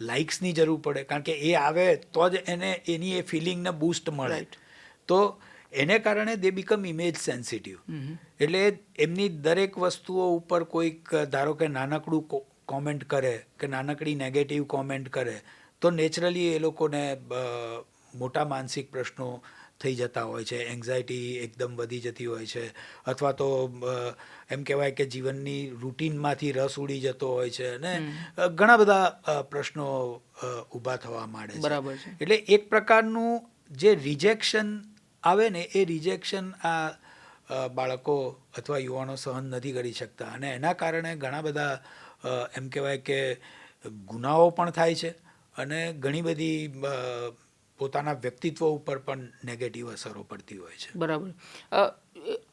લાઇક્સની જરૂર પડે, કારણ કે એ આવે તો જ એને એની એ ફિલિંગને બૂસ્ટ મળે. તો એને કારણે દે બીકમ ઇમેજ સેન્સિટિવ. એટલે એમની દરેક વસ્તુઓ ઉપર કોઈક ધારો કે નાનકડું કોમેન્ટ કરે કે નાનકડી નેગેટિવ કોમેન્ટ કરે તો નેચરલી એ લોકોને મોટા માનસિક પ્રશ્નો થઈ જતા હોય છે, એન્ઝાયટી એકદમ વધી જતી હોય છે, અથવા તો એમ કહેવાય કે જીવનની રૂટીનમાંથી રસ ઉડી જતો હોય છે, અને ઘણા બધા પ્રશ્નો ઊભા થવા માંડે છે. બરાબર છે. એટલે એક પ્રકારનું જે રિજેક્શન આવે ને, એ રિજેક્શન આ બાળકો અથવા યુવાનો સહન નથી કરી શકતા, અને એના કારણે ઘણા બધા એમ કહેવાય કે ગુનાઓ પણ થાય છે, અને ઘણી બધી પોતાના વ્યક્તિત્વ ઉપર પણ નેગેટિવ અસરો પડતી હોય છે. બરાબર.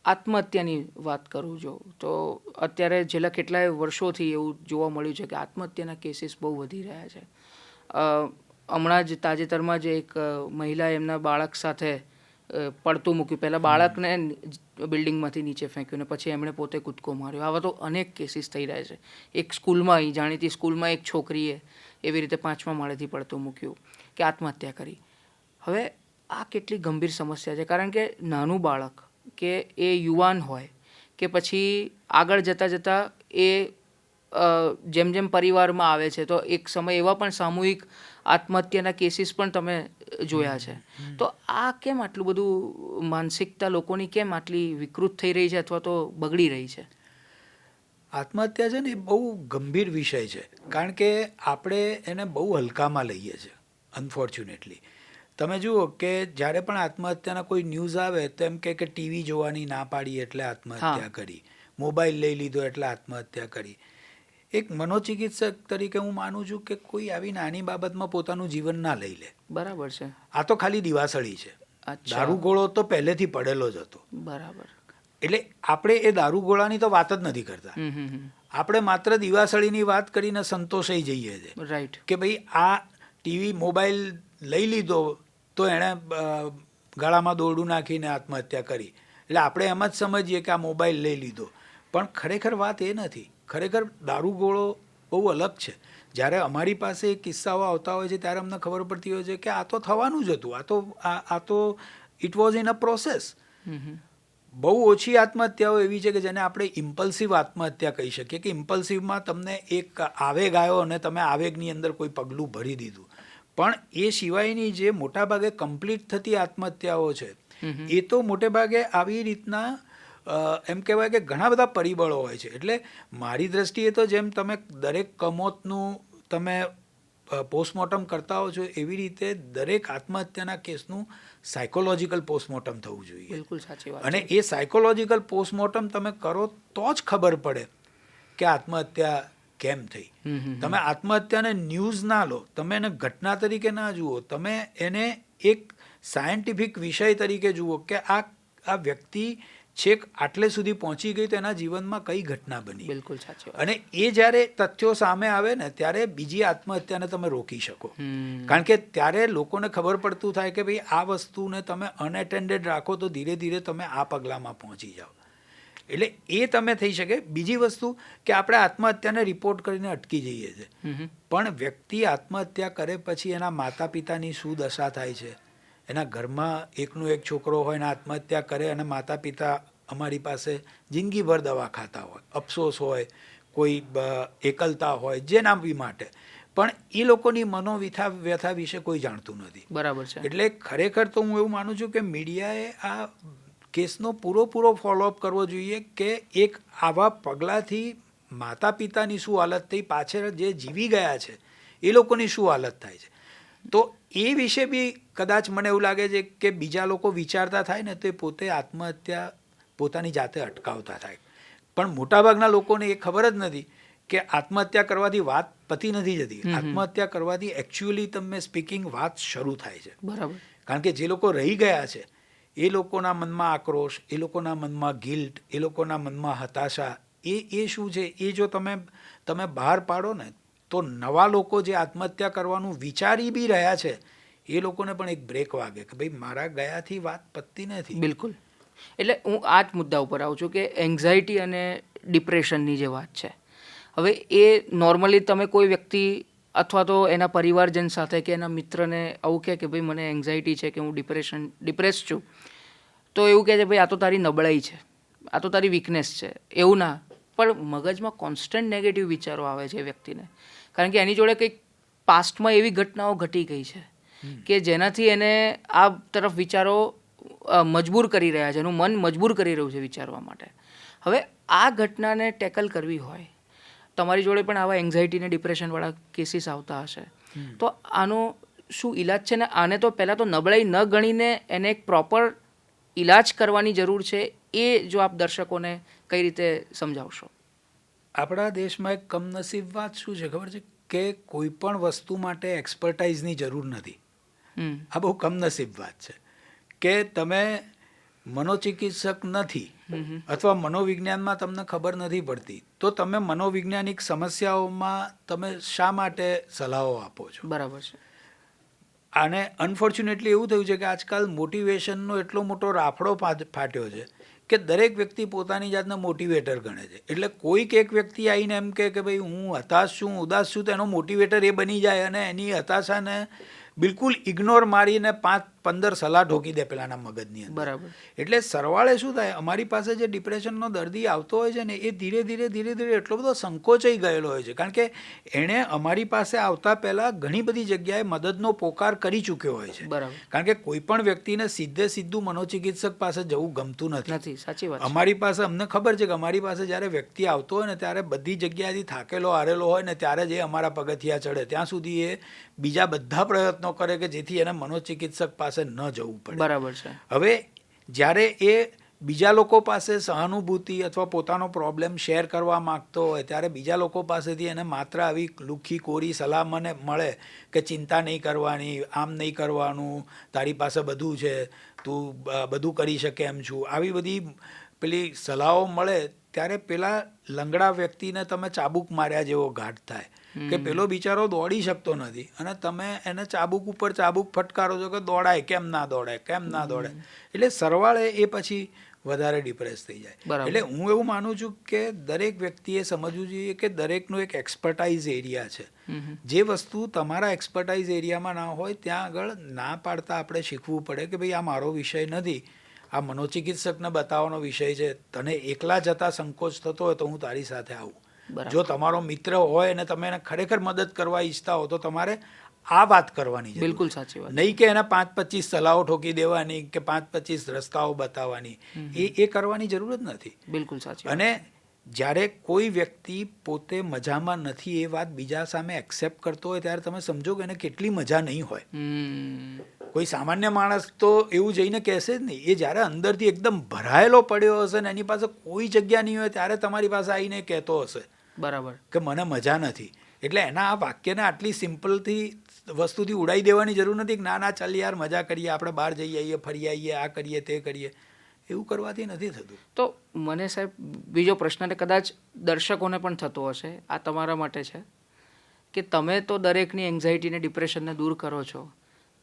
આત્મહત્યાની વાત કરું જો તો અત્યારે છેલ્લા કેટલાય વર્ષોથી એવું જોવા મળ્યું છે કે આત્મહત્યાના કેસીસ બહુ વધી રહ્યા છે. હમણાં જ તાજેતરમાં જ એક મહિલાએ એમના બાળક સાથે પડતું મૂક્યું. પહેલાં બાળકને બિલ્ડિંગમાંથી નીચે ફેંક્યું ને પછી એમણે પોતે કૂદકો માર્યો. આવા તો અનેક કેસીસ થઈ રહ્યા છે. એક સ્કૂલમાં, અહીં જાણીતી સ્કૂલમાં એક છોકરીએ એવી રીતે 5મા માળેથી પડતું મૂક્યું કે આત્મહત્યા કરી. હવે આ કેટલી ગંભીર સમસ્યા છે, કારણ કે નાનું બાળક કે એ યુવાન હોય કે પછી આગળ જતાં એ જેમ જેમ પરિવારમાં આવે છે તો એક સમય એવા પણ સામૂહિક આત્મહત્યાના કેસીસ પણ તમે જોયા છે. તો આ કેમ આટલું બધું માનસિકતા લોકોની કેમ આટલી વિકૃત થઈ રહી છે અથવા તો બગડી રહી છે? આત્મહત્યા છે ને એ બહુ ગંભીર વિષય છે, કારણ કે આપણે એને બહુ હલકામાં લઈએ છીએ અનફોર્ચ્યુનેટલી. તમે જુઓ કે જ્યારે પણ આત્મહત્યાના કોઈ ન્યૂઝ આવે તો એમ કે ટીવી જોવાની ના પાડી એટલે આત્મહત્યા કરી, મોબાઈલ લઈ લીધો એટલે આત્મહત્યા કરી. એક મનોચિકિત્સક તરીકે હું માનું છું કે કોઈ આવી નાની બાબતમાં પોતાનું જીવન ના લઈ લે. બરાબર છે. આ તો ખાલી દિવાસળી છે. દારૂગોળો તો પહેલેથી પડેલો જ હતો. બરાબર. એટલે આપણે એ દારૂગોળાની તો વાત જ નથી કરતા. આપણે માત્ર દિવાસળીની વાત કરીને સંતોષાઈ જઈએ છીએ. રાઈટ. કે ભાઈ આ ટીવી મોબાઈલ લઈ લીધો તો એણે ગળામાં દોરડું નાખીને આત્મહત્યા કરી. એટલે આપણે એમ જ સમજીએ કે આ મોબાઈલ લઈ લીધો, પણ ખરેખર વાત એ નથી. ખરેખર દારૂગોળો બહુ અલગ છે. જ્યારે અમારી પાસે કિસ્સાઓ આવતા હોય છે ત્યારે અમને ખબર પડતી હોય છે કે આ તો થવાનું જ હતું, આ તો it was in a process. બહુ ઓછી આત્મહત્યાઓ એવી છે કે જેને આપણે ઇમ્પલ્સિવ આત્મહત્યા કહી શકીએ, કે ઇમ્પલ્સિવમાં તમને એક આવેગ આવ્યો અને તમે આવેગની અંદર કોઈ પગલું ભરી દીધું. પણ એ સિવાયની જે મોટાભાગે કમ્પ્લીટ થતી આત્મહત્યાઓ છે એ તો મોટે ભાગે આવી રીતના એમ કહેવાય કે ઘણા બધા પરિબળો હોય છે. એટલે મારી દ્રષ્ટિએ તો જેમ તમે દરેક કમોતનું તમે પોસ્ટમોર્ટમ કરતા હો છો એવી રીતે દરેક આત્મહત્યાના કેસનું સાયકોલોજીકલ પોસ્ટમોર્ટમ થવું જોઈએ. બિલકુલ સાચી વાત. અને એ સાયકોલોજીકલ પોસ્ટમોર્ટમ તમે કરો તો જ ખબર પડે કે આત્મહત્યા કેમ થઈ. તમે આત્મહત્યાને ન્યૂઝ ના લો, તમે એને ઘટના તરીકે ના જુઓ, તમે એને એક સાયન્ટિફિક વિષય તરીકે જુઓ કે આ વ્યક્તિ છેક આટલે સુધી પહોંચી ગઈ તો એના જીવનમાં કઈ ઘટના બની. બિલકુલ સાચી વાત. અને એ જ્યારે તથ્યો સામે આવે ને ત્યારે બીજી આત્મહત્યાને તમે રોકી શકો. કારણ કે ત્યારે લોકોને ખબર પડતું થાય કે ભાઈ આ વસ્તુને તમે અનએટેન્ડેડ રાખો તો ધીરે ધીરે તમે આ પગલામાં પહોંચી જાઓ. એટલે એ તમે થઈ શકે. બીજી વસ્તુ કે આપણે આત્મહત્યાને રિપોર્ટ કરીને અટકી જઈએ છીએ, પણ વ્યક્તિ આત્મહત્યા કરે પછી એના માતા પિતાની શું દશા થાય છે. એના ઘરમાં એકનો એક છોકરો હોય ને આત્મહત્યા કરે અને માતા પિતા અમારી પાસે જિંદગીભર દવા ખાતા હોય, અફસોસ હોય, કોઈ એકલતા હોય, જેના બી માટે, પણ એ લોકોની વ્યથા વિશે કોઈ જાણતું નથી. બરાબર છે. એટલે ખરેખર તો હું એવું માનું છું કે મીડિયાએ આ કેસનો પૂરો ફોલોઅપ કરવો જોઈએ કે એક આવા પગલાંથી માતા પિતાની શું હાલત થઈ, પાછળ જે જીવી ગયા છે એ લોકોની શું હાલત થાય છે. તો એ વિશે બી કદાચ મને એવું લાગે છે કે બીજા લોકો વિચારતા થાય ને તો એ પોતે આત્મહત્યા પોતાની જાતે અટકાવતા થાય. પણ મોટાભાગના લોકોને એ ખબર જ નથી કે આત્મહત્યા કરવાથી વાત પતી નથી જતી. આત્મહત્યા કરવાથી એકચ્યુઅલી તમે સ્પીકિંગ વાત શરૂ થાય છે. બરાબર. કારણ કે જે લોકો રહી ગયા છે એ લોકોના મનમાં આક્રોશ, એ લોકોના મનમાં ગિલ્ટ, એ લોકોના મનમાં હતાશા, એ શું છે એ જો તમે બહાર પાડો ને તો નવા લોકો જે આત્મહત્યા કરવાનું વિચારી બી રહ્યા છે એ લોકોને પણ એક બ્રેક વાગે કે ભાઈ મારા ગયાથી વાત પતતી નથી. બિલકુલ. એટલે હું આ જ મુદ્દા ઉપર આવું છું કે એન્ઝાયટી અને ડિપ્રેશનની જે વાત છે, હવે એ નોર્મલી તમે કોઈ વ્યક્તિ અથવા તો એના પરિવારજન સાથે કે એના મિત્રને આવું કહે કે ભાઈ મને એન્ઝાયટી છે કે હું ડિપ્રેસ છું, તો એવું કહે છે ભાઈ આ તો તારી નબળાઈ છે, આ તો તારી વીકનેસ છે. એવું ના, પણ મગજમાં કોન્સ્ટન્ટ નેગેટિવ વિચારો આવે છે એ વ્યક્તિને, કારણ કે એની જોડે કંઈક પાસ્ટમાં એવી ઘટનાઓ ઘટી ગઈ છે કે જેનાથી એને આ તરફ વિચારો મજબૂર કરી રહ્યા છે, એનું મન મજબૂર કરી રહ્યું છે વિચારવા માટે. હવે આ ઘટનાને ટેકલ કરવી હોય, તમારી જોડે પણ આવા એન્ઝાયટી ને ડિપ્રેશનવાળા કેસીસ આવતા હશે, તો આનો શું ઈલાજ છે? ને આને તો પહેલાં તો નબળાઈ ન ગણીને એને એક પ્રોપર ઈલાજ કરવાની જરૂર છે, એ જો આપ દર્શકોને કઈ રીતે સમજાવશો? આપણા દેશમાં એક કમનસીબ વાત શું છે ખબર છે કે કોઈ પણ વસ્તુ માટે એક્સપર્ટાઇઝની જરૂર નથી. આ બહુ કમનસીબ વાત છે કે તમે મનોચિકિત્સક નથી અથવા મનોવિજ્ઞાનમાં તમને ખબર નથી પડતી તો તમે મનોવૈજ્ઞાનિક સમસ્યાઓમાં તમે શા માટે સલાહો આપો છો? બરાબર છે. અને અનફોર્ચ્યુનેટલી એવું થયું છે કે આજકાલ મોટિવેશનનો એટલો મોટો રાફડો ફાટ્યો છે કે દરેક વ્યક્તિ પોતાની જાતને મોટિવેટર ગણે છે. એટલે કોઈક એક વ્યક્તિ આવીને એમ કહે કે ભાઈ હું હતાશ છું, ઉદાસ છું, તો એનો મોટિવેટર એ બની જાય અને એની હતાશાને બિલકુલ ઇગ્નોર મારીને 5-15 સલાહ ઠોકી દે પેલાના મગજની અંદર. બરાબર. એટલે સરવાળે શું થાય, અમારી પાસે જે ડિપ્રેશનનો દર્દી આવતો હોય છે ને એ ધીરે ધીરે એટલો બધો સંકોચાઈ ગયેલો હોય છે, કારણ કે એણે અમારી પાસે આવતા પહેલાં ઘણી બધી જગ્યાએ મદદનો પોકાર કરી ચૂક્યો હોય છે. બરાબર. કારણ કે કોઈ પણ વ્યક્તિને સીધું મનોચિકિત્સક પાસે જવું ગમતું નથી. સાચી વાત. અમારી પાસે અમને ખબર છે કે અમારી પાસે જ્યારે વ્યક્તિ આવતો હોય ને ત્યારે બધી જગ્યાએથી થાકેલો હારેલો હોય ને ત્યારે જ એ અમારા પગથિયા ચડે, ત્યાં સુધી એ બીજા બધા પ્રયત્નો કરે કે જેથી એને મનોચિકિત્સક પાસે ન જવું પડે. બરાબર છે. હવે જ્યારે એ બીજા લોકો પાસે સહાનુભૂતિ અથવા પોતાનો પ્રોબ્લેમ શેર કરવા માંગતો હોય ત્યારે બીજા લોકો પાસેથી એને માત્ર આવી લુખ્ખી કોરી સલાહ મને મળે કે ચિંતા નહીં કરવાની, આમ નહીં કરવાનું, તારી પાસે બધું છે, તું બધું કરી શકે એમ છું, આવી બધી પેલી સલાહો મળે ત્યારે પેલા લંગડા વ્યક્તિને તમે ચાબુક માર્યા જેવો ઘાટ થાય કે પેલો બિચારો દોડી શકતો નથી અને તમે એને ચાબુક ઉપર ચાબુક ફટકારો છો કે દોડાય, કેમ ના દોડાય. એટલે સરવાળે એ પછી વધારે ડિપ્રેસ થઈ જાય. એટલે હું એવું માનું છું કે દરેક વ્યક્તિએ સમજવું જોઈએ કે દરેકનો એક એક્સપર્ટાઇઝ એરિયા છે. જે વસ્તુ તમારા એક્સપર્ટાઇઝ એરિયામાં ના હોય ત્યાં આગળ ના પાડતા આપણે શીખવું પડે કે ભાઈ આ મારો વિષય નથી, આ મનોચિકિત્સકને બતાવવાનો વિષય છે, તને એકલા જતા સંકોચ થતો હોય તો હું તારી સાથે આવું. જો તમારો મિત્ર હોય અને તમે એને ખરેખર મદદ કરવા ઈચ્છતા હો તો તમારે આ વાત કરવાની છે. બિલકુલ સાચી વાત. નહીં કે એને 5-25 સલાહો ઠોકી દેવાની કે 5-25 રસ્તાઓ બતાવવાની, એ કરવાની જરૂર જ નથી. બિલકુલ સાચી. અને જ્યારે કોઈ વ્યક્તિ પોતે મજામાં નથી એ વાત બીજા સામે એક્સેપ્ટ કરતો હોય ત્યારે તમે સમજો કે એને કેટલી મજા નહીં હોય. કોઈ સામાન્ય માણસ તો એવું જઈને કહેશે જ નહીં. એ જ્યારે અંદરથી એકદમ ભરાયેલો પડ્યો હશે ને એની પાસે કોઈ જગ્યા નહીં હોય ત્યારે તમારી પાસે આવીને કહેતો હશે બરાબર કે મને મજા નથી. એટલે એના આ વાક્યને આટલી સિમ્પલથી વસ્તુથી ઉડાવી દેવાની જરૂર નથી કે ના ચાલ યાર મજા કરીએ, આપણે બહાર જઈ આવીએ, ફરી આવીએ, આ કરીએ તે કરીએ. એવું કરવાથી નથી થતું. તો મને સાહેબ બીજો પ્રશ્ન ને કદાચ દર્શકોને પણ થતો હશે, આ તમારા માટે છે કે તમે તો દરેકની એન્ઝાયટી ને ડિપ્રેશનને દૂર કરો છો,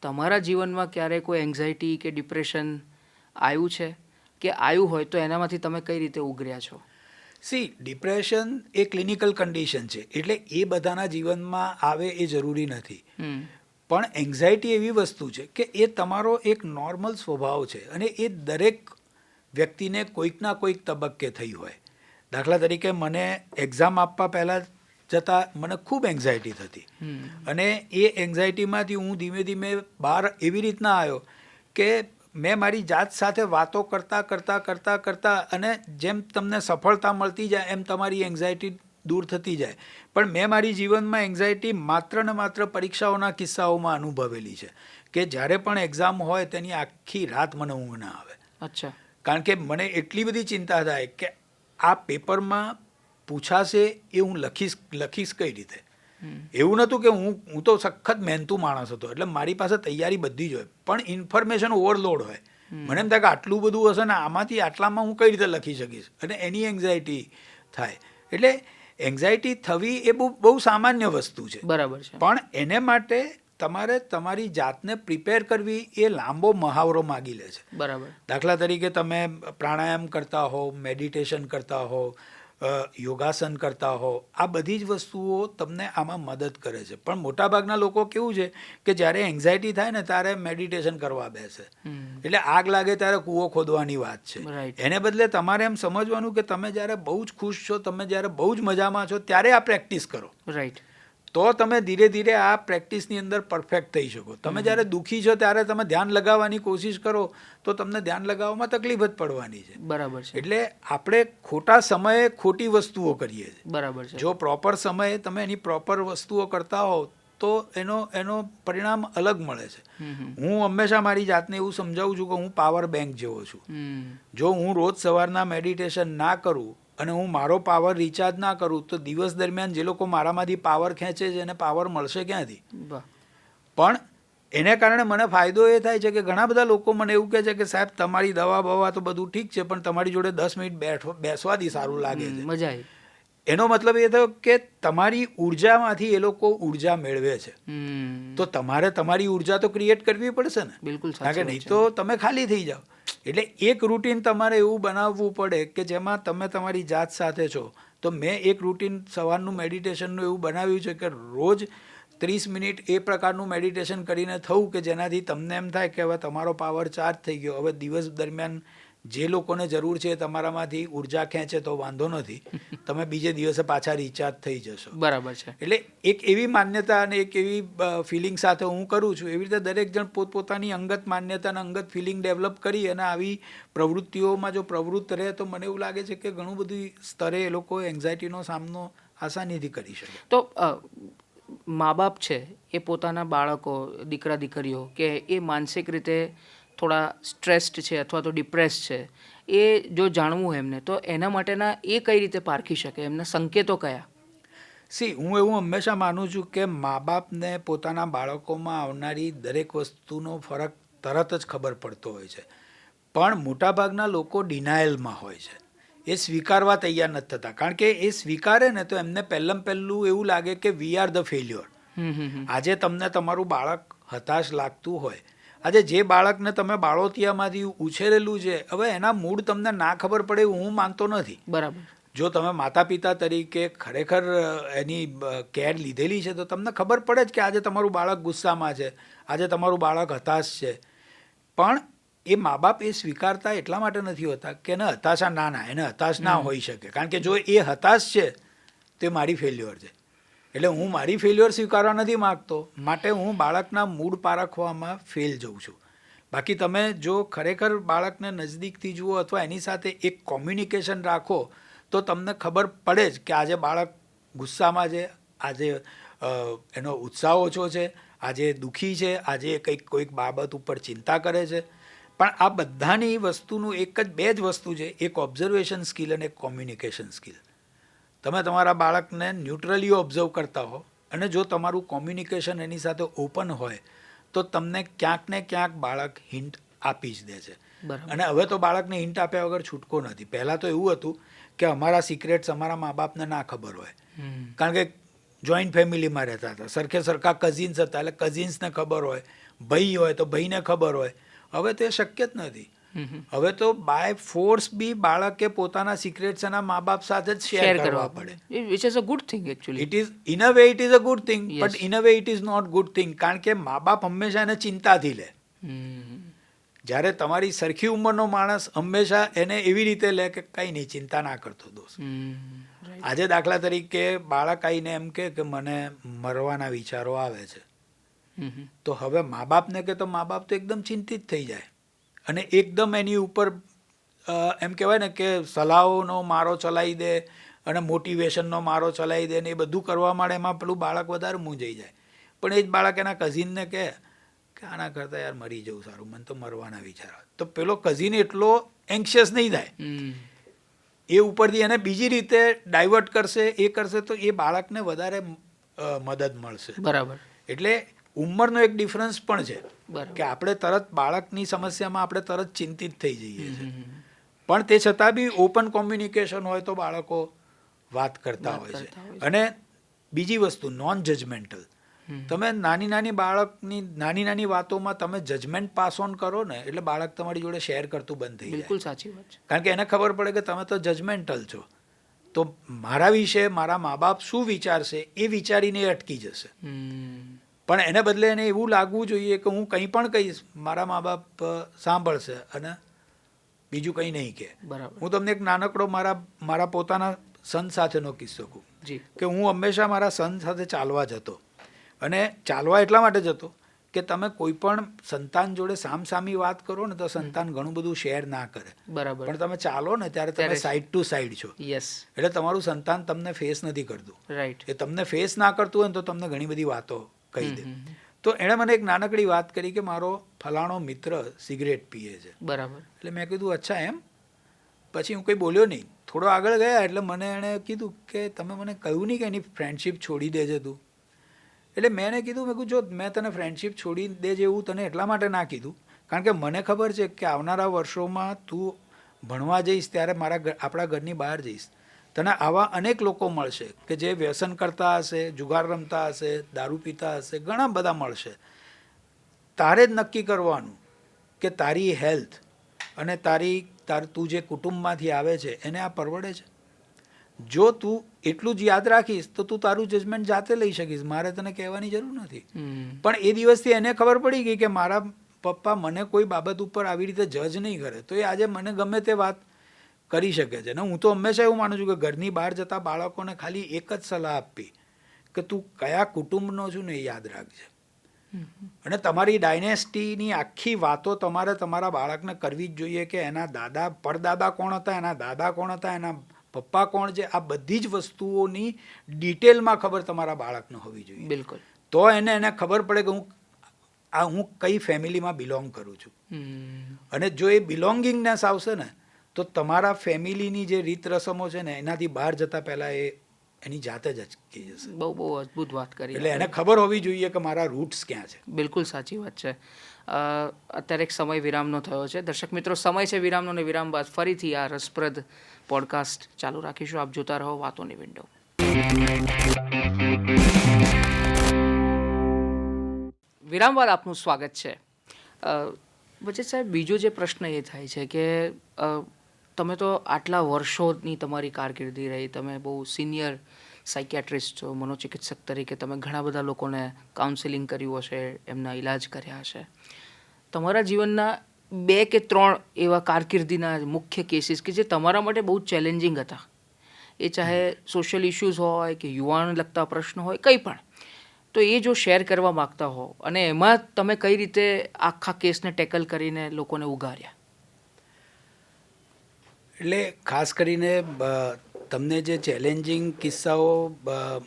તમારા જીવનમાં ક્યારે કોઈ એન્ઝાયટી કે ડિપ્રેશન આવ્યું છે કે આવ્યું હોય તો એનામાંથી તમે કઈ રીતે ઉગર્યા છો? ડિપ્રેશન એ ક્લિનિકલ કન્ડિશન છે, એટલે એ બધાના જીવનમાં આવે એ જરૂરી નથી. પણ એન્ઝાયટી એવી વસ્તુ છે કે એ તમારો એક નોર્મલ સ્વભાવ છે અને એ દરેક વ્યક્તિને કોઈકના કોઈક તબક્કે થઈ હોય. દાખલા તરીકે મને એક્ઝામ આપવા પહેલાં જતાં મને ખૂબ એન્ઝાયટી થતી અને એ એન્ઝાયટીમાંથી હું ધીમે ધીમે બહાર એવી રીતના આવ્યો કે મેં મારી જાત સાથે વાતો કરતાં અને જેમ તમને સફળતા મળતી જાય એમ તમારી એન્ઝાયટી દૂર થતી જાય. પણ મેં મારી જીવનમાં એન્ઝાયટી માત્ર ને માત્ર પરીક્ષાઓના કિસ્સાઓમાં અનુભવેલી છે કે જ્યારે પણ એક્ઝામ હોય તેની આખી રાત મને ઊંઘ ના આવે. અચ્છા. કારણ કે મને એટલી બધી ચિંતા થાય કે આ પેપરમાં પૂછાશે એ હું લખીશ કઈ રીતે. એવું નહોતું કે હું તો સખત મહેનતુ માણસ હતો, એટલે મારી પાસે તૈયારી બધી જ હોય, પણ ઇન્ફોર્મેશન ઓવરલોડ હોય. મને એમ થાય કે આટલું બધું હશે ને આમાંથી આટલામાં હું કઈ રીતે લખી શકીશ, અને એની એન્ઝાયટી થાય. એટલે એન્ઝાયટી થવી એ બહુ સામાન્ય વસ્તુ છે. બરાબર છે. પણ એને માટે તમારે તમારી જાતને પ્રિપેર કરવી એ લાંબો મહાવરો માગી લે છે. બરાબર. દાખલા તરીકે તમે પ્રાણાયામ કરતા હો, મેડિટેશન કરતા હો, યોગાસન કરતા હો, આ બધી જ વસ્તુઓ તમને આમાં મદદ કરે છે. પણ મોટાભાગના લોકો કેવું છે કે જ્યારે એન્ઝાયટી થાય ને ત્યારે મેડિટેશન કરવા બેસે, એટલે આગ લાગે ત્યારે કૂવો ખોદવાની વાત છે. એને બદલે તમારે એમ સમજવાનું કે તમે જ્યારે બહુ જ ખુશ છો, તમે જ્યારે બહુ જ મજામાં છો ત્યારે આ પ્રેક્ટિસ કરો. રાઈટ. તો તમે ધીરે ધીરે આ પ્રેક્ટિસની અંદર પરફેક્ટ થઈ શકો. તમે જ્યારે દુઃખી છો ત્યારે તમે ધ્યાન લગાવવાની કોશિશ કરો તો તમને ધ્યાન લગાવવામાં તકલીફ જ પડવાની છે. બરાબર છે. એટલે આપણે ખોટા સમયે ખોટી વસ્તુઓ કરીએ છીએ. બરાબર છે. જો પ્રોપર સમયે તમે એની પ્રોપર વસ્તુઓ કરતા હો તો એનો પરિણામ અલગ મળે છે. હું હંમેશા મારી જાતને એવું સમજાવું છું કે હું પાવર બેંક જેવો છું. જો હું રોજ સવારના મેડિટેશન ના કરું અને હું મારો પાવર રિચાર્જ ના કરું તો દિવસ દરમિયાન જે લોકો મારામાંથી પાવર ખેંચે છે એને પાવર મળશે ક્યાંથી? પણ એને કારણે મને ફાયદો એ થાય છે કે ઘણા બધા લોકો મને એવું કહે છે કે સાહેબ તમારી દવા બવા તો બધું ઠીક છે, પણ તમારી જોડે 10 મિનિટ બેસવાથી સારું લાગે છે. મજા આવી. એનો મતલબ એ થયો કે તમારી ઉર્જામાંથી એ લોકો ઉર્જા મેળવે છે. તો તમારે તમારી ઉર્જા તો ક્રિએટ કરવી પડશે ને. બિલકુલ. કારણ કે નહીં તો તમે ખાલી થઈ જાઓ. એટલે એક રૂટીન તમારે એવું બનાવવું પડે કે જેમાં તમે તમારી જાત સાથે છો. તો મેં એક રૂટીન સવારનું મેડિટેશનનું એવું બનાવ્યું છે કે રોજ 30 મિનિટ એ પ્રકારનું મેડિટેશન કરીને થવું કે જેનાથી તમને એમ થાય કે હવે તમારો પાવર ચાર્જ થઈ ગયો, હવે દિવસ દરમિયાન જે લોકોને જરૂર છે તમારામાંથી ઉર્જા ખેંચે તો વાંધો નથી, તમે બીજે દિવસે પાછા રિચાર્જ થઈ જશો. બરાબર છે. એટલે એક એવી માન્યતા અને એક એવી ફિલિંગ સાથે હું કરું છું. એવી રીતે દરેક જણ પોતપોતાની અંગત માન્યતા અને અંગત ફિલિંગ ડેવલપ કરી અને આવી પ્રવૃત્તિઓમાં જો પ્રવૃત્ત રહે તો મને એવું લાગે છે કે ઘણું બધું સ્તરે એ લોકો એન્ઝાયટીનો સામનો આસાનીથી કરી શકે. તો મા બાપ છે એ પોતાના બાળકો, દીકરા દીકરીઓ કે એ માનસિક રીતે થોડા સ્ટ્રેસ્ડ છે અથવા તો ડિપ્રેસ છે, એ જો જાણવું એમને તો એના માટેના એ કઈ રીતે પારખી શકે, એમના સંકેતો કયા? હું એવું હંમેશા માનું છું કે મા બાપને પોતાના બાળકોમાં આવનારી દરેક વસ્તુનો ફરક તરત જ ખબર પડતો હોય છે, પણ મોટાભાગના લોકો ડિનાયલમાં હોય છે. એ સ્વીકારવા તૈયાર નથી થતા, કારણ કે એ સ્વીકારે ને તો એમને પહેલું એવું લાગે કે વી આર ધ ફેલ્યોર. આજે તમને તમારું બાળક હતાશ લાગતું હોય, આજે જે બાળકને તમે બાળોતિયામાંથી ઉછેરેલું છે, હવે એના મૂડ તમને ના ખબર પડે એવું હું માનતો નથી. બરાબર. જો તમે માતા પિતા તરીકે ખરેખર એની કેર લીધેલી છે તો તમને ખબર પડે જ કે આજે તમારું બાળક ગુસ્સામાં છે, આજે તમારું બાળક હતાશ છે. પણ એ મા બાપ એ સ્વીકારતા એટલા માટે નથી હોતા કે એને હતાશા એને હતાશ ના હોઈ શકે, કારણ કે જો એ હતાશ છે તો એ મારી ફેલ્યોર છે. એટલે હું મારી ફેલ્યોર સ્વીકારવા નથી માગતો, માટે હું બાળકના મૂડ પારખવામાં ફેલ જઉં છું. બાકી તમે જો ખરેખર બાળકને નજદીકથી જુઓ અથવા એની સાથે એક કોમ્યુનિકેશન રાખો તો તમને ખબર પડે જ કે આજે બાળક ગુસ્સામાં છે, આજે એનો ઉત્સાહ ઓછો છે, આજે દુઃખી છે, આજે કોઈક બાબત ઉપર ચિંતા કરે છે. પણ આ બધાની વસ્તુનું બે જ વસ્તુ છે, એક ઓબ્ઝર્વેશન સ્કિલ અને એક કોમ્યુનિકેશન સ્કિલ. તમે તમારા બાળકને ન્યુટ્રલી ઓબ્ઝર્વ કરતા હો અને જો તમારું કોમ્યુનિકેશન એની સાથે ઓપન હોય તો તમને ક્યાંક ને ક્યાંક બાળક હિન્ટ આપી જ દે છે. બરાબર. અને હવે તો બાળકને હિન્ટ આપ્યા વગર છૂટકો નથી. પહેલાં તો એવું હતું કે અમારા સિક્રેટ્સ અમારા મા બાપને ના ખબર હોય, કારણ કે જોઈન્ટ ફેમિલીમાં રહેતા હતા, સરખા કઝિન્સ હતા, એટલે કઝિન્સને ખબર હોય, ભાઈ હોય તો ભાઈને ખબર હોય. હવે તો એ શક્ય જ નથી. હવે તો બાય ફોર્સ બી બાળકે પોતાના સિક્રેટ્સ એના મા બાપ સાથે જ શેર કરવા પડે. Which is a good thing actually. It is in a way it is a good thing, Yes. But in a way it is not good thing, કારણ કે મા બાપ હંમેશા એને ચિંતાથી લે. જ્યારે તમારી સરખી ઉંમરનો માણસ હંમેશા એને એવી રીતે લે કે કંઈ નહીં, ચિંતા ના કરતો દોસ્ત. આજે દાખલા તરીકે બાળક આવીને એમ કે મને મરવાના વિચારો આવે છે, તો હવે મા બાપને કે તો મા બાપ તો એકદમ ચિંતિત થઈ જાય અને એકદમ એની ઉપર એમ કહેવાય ને કે સલાહોનો મારો ચલાવી દે અને મોટિવેશનનો મારો ચલાવી દે ને એ બધું કરવા માંડે. એમાં પેલું બાળક વધારે મૂંઝાઈ જાય. પણ એ જ બાળક એના કઝિનને કહે કે આના કરતાં યાર મરી જવું સારું, મને તો મરવાના વિચાર આવે, તો પેલો કઝિન એટલો એન્શિયસ નહીં થાય. એ ઉપરથી એને બીજી રીતે ડાયવર્ટ કરશે, એ કરશે, તો એ બાળકને વધારે મદદ મળશે. બરાબર. એટલે ઉંમરનો એક ડિફરન્સ પણ છે કે આપણે તરત બાળકની સમસ્યામાં આપણે તરત ચિંતિત થઈ જઈએ છીએ, પણ તે છતાં બી ઓપન કોમ્યુનિકેશન હોય તો બાળકો વાત કરતા હોય છે. અને બીજી વસ્તુ નોન જજમેન્ટલ. તમે નાની નાની વાતોમાં તમે જજમેન્ટ પાસ ઓન કરો ને એટલે બાળક તમારી જોડે શેર કરતું બંધ થઈ જાય. બિલકુલ સાચી વાત છે. કારણ કે એને ખબર પડે કે તમે તો જજમેન્ટલ છો, તો મારા વિશે મારા મા બાપ શું વિચારશે એ વિચારીને એ અટકી જશે. પણ એને બદલે એને એવું લાગવું જોઈએ કે હું કંઈ પણ કહીશ મારા મા બાપ સાંભળશે અને બીજું કંઈ નહીં કહે. બરાબર. હું તમને એક નાનકડો મારા પોતાના સન સાથેનો કિસ્સો કહું જી. કે હું હંમેશા મારા સન સાથે ચાલવા જતો, અને ચાલવા એટલા માટે જતો કે તમે કોઈ પણ સંતાન જોડે સામસામી વાત કરો ને તો સંતાન ઘણું બધું શેર ના કરે. બરાબર. પણ તમે ચાલો ને ત્યારે તમે સાઈડ ટુ સાઈડ છો. યસ. એટલે તમારું સંતાન તમને ફેસ નથી કરતું. રાઈટ. એ તમને ફેસ ના કરતું હોય ને તો તમને ઘણી બધી વાતો કહી દે. તો એણે મને એક નાનકડી વાત કરી કે મારો ફલાણો મિત્ર સિગરેટ પીએ છે. બરાબર. એટલે મેં કીધું અચ્છા એમ. પછી હું કંઈ બોલ્યો નહીં. થોડો આગળ ગયા એટલે મને એણે કીધું કે તમે મને કહ્યું નહીં કે એની ફ્રેન્ડશિપ છોડી દેજે તું. એટલે મેં એને કીધું, મેં કહ્યું જો મેં તને ફ્રેન્ડશિપ છોડી દેજે એવું તને એટલા માટે ના કીધું કારણ કે મને ખબર છે કે આવનારા વર્ષોમાં તું ભણવા જઈશ ત્યારે આપણા ઘરની બહાર જઈશ, તને આવા અનેક લોકો મળશે કે જે વ્યસન કરતા હશે, જુગાર રમતા હશે, દારૂ પીતા હશે, ઘણા બધા મળશે. તારે જ નક્કી કરવાનું કે તારી હેલ્થ અને તું જે કુટુંબમાંથી આવે છે એને આ પરવડે છે. જો તું એટલું જ યાદ રાખીશ તો તું તારું જજમેન્ટ જાતે લઈ શકીશ, મારે તને કહેવાની જરૂર નથી. પણ એ દિવસથી એને ખબર પડી ગઈ કે મારા પપ્પા મને કોઈ બાબત ઉપર આવી રીતે જજ નહીં કરે, તો એ આજે મને ગમે તે વાત કરી શકે છે. ને હું તો હંમેશા એવું માનું છું કે ઘરની બહાર જતા બાળકોને ખાલી એક જ સલાહ આપવી કે તું કયા કુટુંબનો છું ને એ યાદ રાખજે. અને તમારી ડાયનેસ્ટીની આખી વાતો તમારે તમારા બાળકને કરવી જ જોઈએ કે એના દાદા પરદાદા કોણ હતા, એના દાદા કોણ હતા, એના પપ્પા કોણ છે, આ બધી જ વસ્તુઓની ડિટેલમાં ખબર તમારા બાળકને હોવી જોઈએ. બિલકુલ. તો એને ખબર પડે કે હું કઈ ફેમિલીમાં બિલોંગ કરું છું. અને જો એ બિલોંગિંગનેસ આવશે ને તો તમારા ફેમિલીની જે રીત રસમો છે ને એનાથી બહાર જતા પહેલાં એ એની જાતે જ અચકી જશે. બહુ અદ્ભુત વાત કરી. એટલે એને ખબર હોવી જોઈએ કે મારા રૂટ્સ ક્યાં છે. બિલકુલ સાચી વાત છે. અત્યારે એક સમય વિરામનો થયો છે. દર્શક મિત્રો, સમય છે વિરામનો, અને વિરામ બાદ ફરીથી આ રસપ્રદ પોડકાસ્ટ ચાલુ રાખીશું. આપ જોતા રહો વાતોની વિન્ડો. વિરામ બાદ આપનું સ્વાગત છે. વચ્ચે સાહેબ બીજો જે પ્રશ્ન એ થાય છે કે તમે તો આટલા વર્ષોની તમારી કારકિર્દી રહી, તમે બહુ સિનિયર સાયકિયાટ્રિસ્ટ છો, મનોચિકિત્સક તરીકે તમે ઘણા બધા લોકોને કાઉન્સેલિંગ કર્યું હશે, એમના ઈલાજ કર્યા હશે. તમારા જીવનના 2 કે 3 એવા કારકિર્દીના મુખ્ય કેસીસ કે જે તમારા માટે બહુ ચેલેન્જિંગ હતા, એ ચાહે સોશિયલ ઇશ્યુઝ હોય કે યુવાનને લગતા પ્રશ્નો હોય, કંઈ પણ, તો એ જો શેર કરવા માગતા હો અને એમાં તમે કઈ રીતે આખા કેસને ટેકલ કરીને લોકોને ઉગાર્યા? એટલે ખાસ કરીને તમને જે ચેલેન્જિંગ કિસ્સાઓ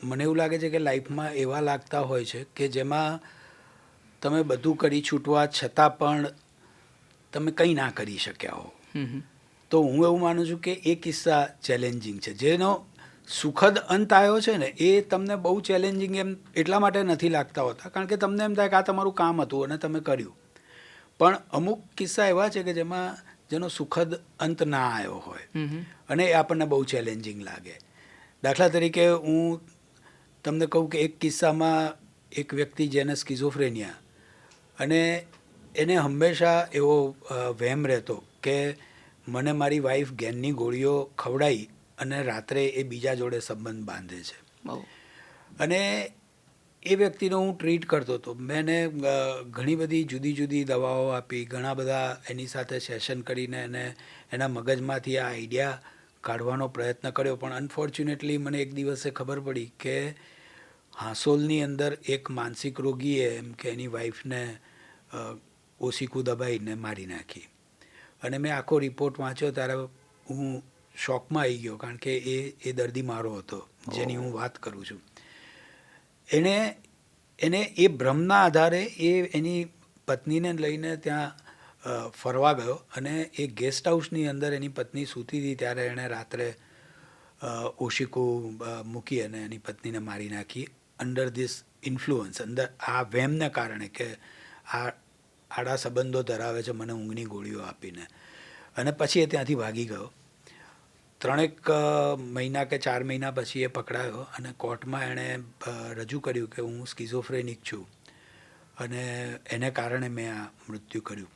મને એવું લાગે છે કે લાઈફમાં એવા લાગતા હોય છે કે જેમાં તમે બધું કરી છૂટવા છતાં પણ તમે કંઈ ના કરી શક્યા હો. તો હું એવું માનું છું કે એ કિસ્સા ચેલેન્જિંગ છે. જેનો સુખદ અંત આવ્યો છે ને એ તમને બહુ ચેલેન્જિંગ એમ એટલા માટે નથી લાગતા હોતા કારણ કે તમને એમ થાય કે આ તમારું કામ હતું અને તમે કર્યું. પણ અમુક કિસ્સા એવા છે કે જેનો સુખદ અંત ના આવ્યો હોય અને એ આપણને બહુ ચેલેન્જિંગ લાગે. દાખલા તરીકે હું તમને કહું કે એક કિસ્સામાં એક વ્યક્તિ જેને સ્કિઝોફ્રેનિયા, અને એને હંમેશા એવો વહેમ રહેતો કે મને મારી વાઈફ ગેનની ગોળીઓ ખવડાવી અને રાત્રે એ બીજા જોડે સંબંધ બાંધે છે. અને એ વ્યક્તિનો હું ટ્રીટ કરતો હતો. મેં એને ઘણી બધી જુદી જુદી દવાઓ આપી, ઘણા બધા એની સાથે સેશન કરીને એને એના મગજમાંથી આ આઈડિયા કાઢવાનો પ્રયત્ન કર્યો. પણ અનફોર્ચ્યુનેટલી મને એક દિવસે ખબર પડી કે હાંસોલની અંદર એક માનસિક રોગીએ એમ કે એની વાઈફને ઓશીકું દબાઈને મારી નાખી. અને મેં આખો રિપોર્ટ વાંચ્યો ત્યારે હું શોકમાં આવી ગયો, કારણ કે એ દર્દી મારો હતો જેની હું વાત કરું છું. એને એ ભ્રમના આધારે એ એની પત્નીને લઈને ત્યાં ફરવા ગયો અને એ ગેસ્ટ હાઉસની અંદર એની પત્ની સૂતી હતી ત્યારે એણે રાત્રે ઓશીકું મૂકી અને એની પત્નીને મારી નાખી અંડર ધીસ ઇન્ફ્લુઅન્સ, અંદર આ વહેમને કારણે કે આ આડા સંબંધો ધરાવે છે મને ઊંઘની ગોળીઓ આપીને. અને પછી એ ત્યાંથી ભાગી ગયો. 3 મહિના કે 4 મહિના પછી એ પકડાયો અને કોર્ટમાં એણે રજૂ કર્યું કે હું સ્કિઝોફ્રેનિક છું અને એને કારણે મેં આ મૃત્યુ કર્યું,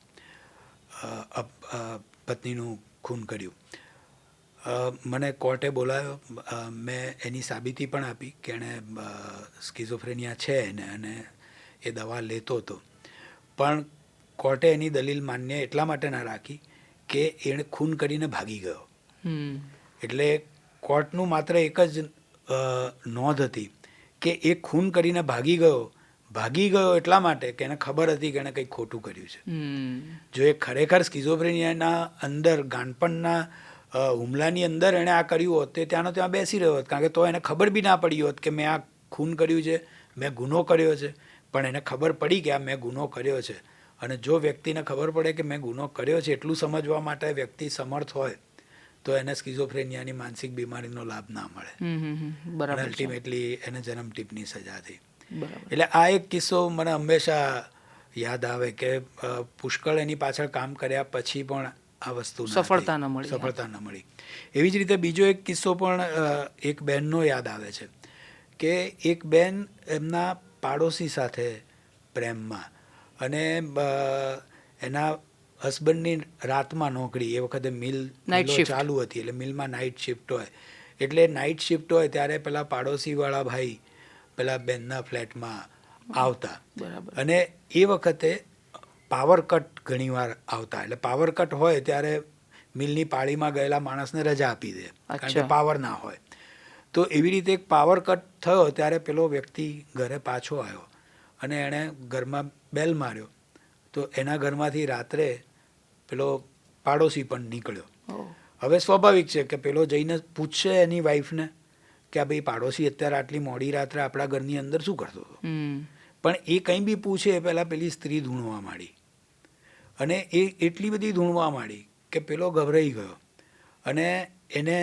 પત્નીનું ખૂન કર્યું. મને કોર્ટે બોલાવ્યો. મેં એની સાબિતી પણ આપી કે એણે સ્કિઝોફ્રેનિયા છે એને અને એ દવા લેતો હતો. પણ કોર્ટે એની દલીલ માન્ય એટલા માટે ના રાખી કે એણે ખૂન કરીને ભાગી ગયો. એટલે કોર્ટનું માત્ર એક જ નોંધ હતી કે એ ખૂન કરીને ભાગી ગયો એટલા માટે કે એને ખબર હતી કે એણે કંઈક ખોટું કર્યું છે. જો એ ખરેખર સ્કિઝોફ્રેનિયાના અંદર ગાંડપણના હુમલાની અંદર એણે આ કર્યું હોત તે ત્યાંનો ત્યાં બેસી રહ્યો હોત, કારણ કે તો એને ખબર બી ના પડી હોત કે મેં આ ખૂન કર્યું છે, મેં ગુનો કર્યો છે. પણ એને ખબર પડી કે આ મેં ગુનો કર્યો છે. અને જો વ્યક્તિને ખબર પડે કે મેં ગુનો કર્યો છે એટલું સમજવા માટે વ્યક્તિ સમર્થ હોય તો એને સ્કિઝોફ્રેનિયાની માનસિક બીમારીનો લાભ ના મળે. બરાબર. અલ્ટિમેટલી એને જન્મટીપની સજા થઈ. એટલે આ એક કિસ્સો મને હંમેશા યાદ આવે કે પુષ્કળ એની પાછળ કામ કર્યા પછી પણ આ વસ્તુ સફળતા ન મળી. એવી જ રીતે બીજો એક કિસ્સો પણ એક બહેનનો યાદ આવે છે કે એક બહેન એમના પાડોશી સાથે પ્રેમમાં, અને એના હસબન્ડની રાતમાં નોકરી, એ વખતે મિલો ચાલુ હતી એટલે મિલમાં નાઇટ શિફ્ટ હોય, એટલે નાઇટ શિફ્ટ હોય ત્યારે પેલા પાડોશીવાળા ભાઈ પેલા બેનના ફ્લેટમાં આવતા. અને એ વખતે પાવર કટ ઘણીવાર આવતા. એટલે પાવર કટ હોય ત્યારે મિલની પાળીમાં ગયેલા માણસને રજા આપી દે, કારણ કે પાવર ના હોય. તો એવી રીતે એક પાવર કટ થયો ત્યારે પેલો વ્યક્તિ ઘરે પાછો આવ્યો અને એણે ઘરમાં બેલ માર્યો. તો એના ઘરમાંથી રાત્રે પેલો પાડોશી પણ નીકળ્યો. હવે સ્વાભાવિક છે કે પેલો જઈને પૂછશે એની વાઈફને કે આ ભાઈ પાડોશી અત્યારે આટલી મોડી રાત્રે આપણા ઘરની અંદર શું કરતો હતો. પણ એ કંઈ બી પૂછે એ પહેલાં પેલી સ્ત્રી ધૂણવા માંડી, અને એ એટલી બધી ધૂણવા માંડી કે પેલો ગભરાઈ ગયો અને એને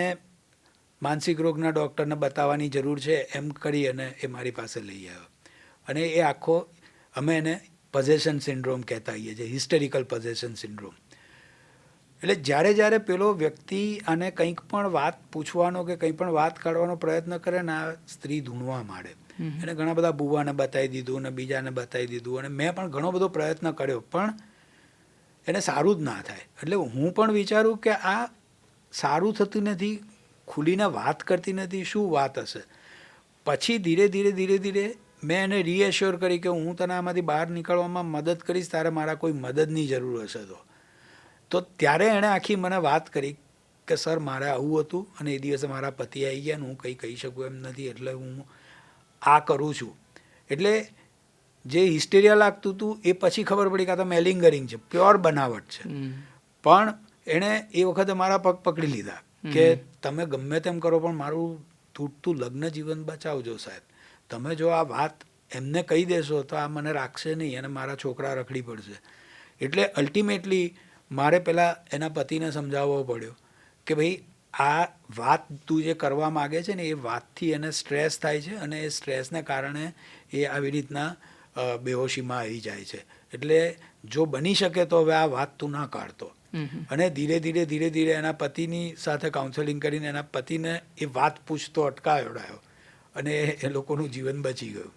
માનસિક રોગના ડૉક્ટરને બતાવવાની જરૂર છે એમ કરી અને એ મારી પાસે લઈ આવ્યો. અને એ આખો અમે એને પોઝેશન સિન્ડ્રોમ કહેતા હોઈએ છીએ, હિસ્ટેરિકલ પોઝેશન સિન્ડ્રોમ. એટલે જ્યારે પેલો વ્યક્તિ આને કંઈક પણ વાત પૂછવાનો કે કંઈ પણ વાત કાઢવાનો પ્રયત્ન કરે ને આ સ્ત્રી ધૂણવા માંડે. એને ઘણા બધા બુવાને બતાવી દીધું ને બીજાને બતાવી દીધું, અને મેં પણ ઘણો બધો પ્રયત્ન કર્યો પણ એને સારું જ ના થાય. એટલે હું પણ વિચારું કે આ સારું થતું નથી, ખુલીને વાત કરતી નથી, શું વાત હશે. પછી ધીરે ધીરે મેં એને રીએશ્યોર કરી કે હું તને આમાંથી બહાર નીકળવામાં મદદ કરીશ, તારે મારા કોઈ મદદની જરૂર હશે તો ત્યારે એણે આખી મને વાત કરી કે સર મારે આવું હતું અને એ દિવસે મારા પતિ આવી ગયા ને હું કંઈ કહી શકું એમ નથી, એટલે હું આ કરું છું. એટલે જે હિસ્ટેરિયા લાગતું હતું એ પછી ખબર પડી કે આ તો મેલિંગરિંગ છે, પ્યોર બનાવટ છે. પણ એણે એ વખતે મારા પગ પકડી લીધા કે તમે ગમે તેમ કરો પણ મારું તૂટતું લગ્ન જીવન બચાવજો સાહેબ. તમે જો આ વાત એમને કહી દેશો તો આ મને રાખશે નહીં અને મારા છોકરા રખડી પડશે. એટલે અલ્ટિમેટલી મારે પહેલાં એના પતિને સમજાવવો પડ્યો કે ભાઈ આ વાત તું જે કરવા માગે છે ને એ વાતથી એને સ્ટ્રેસ થાય છે અને એ સ્ટ્રેસને કારણે એ આવી રીતના બેહોશીમાં આવી જાય છે. એટલે જો બની શકે તો હવે આ વાત તું ના કાઢતો. અને ધીરે ધીરે એના પતિની સાથે કાઉન્સેલિંગ કરીને એના પતિને એ વાત પૂછતો અટકાવડાયો અને એ લોકોનું જીવન બચી ગયું.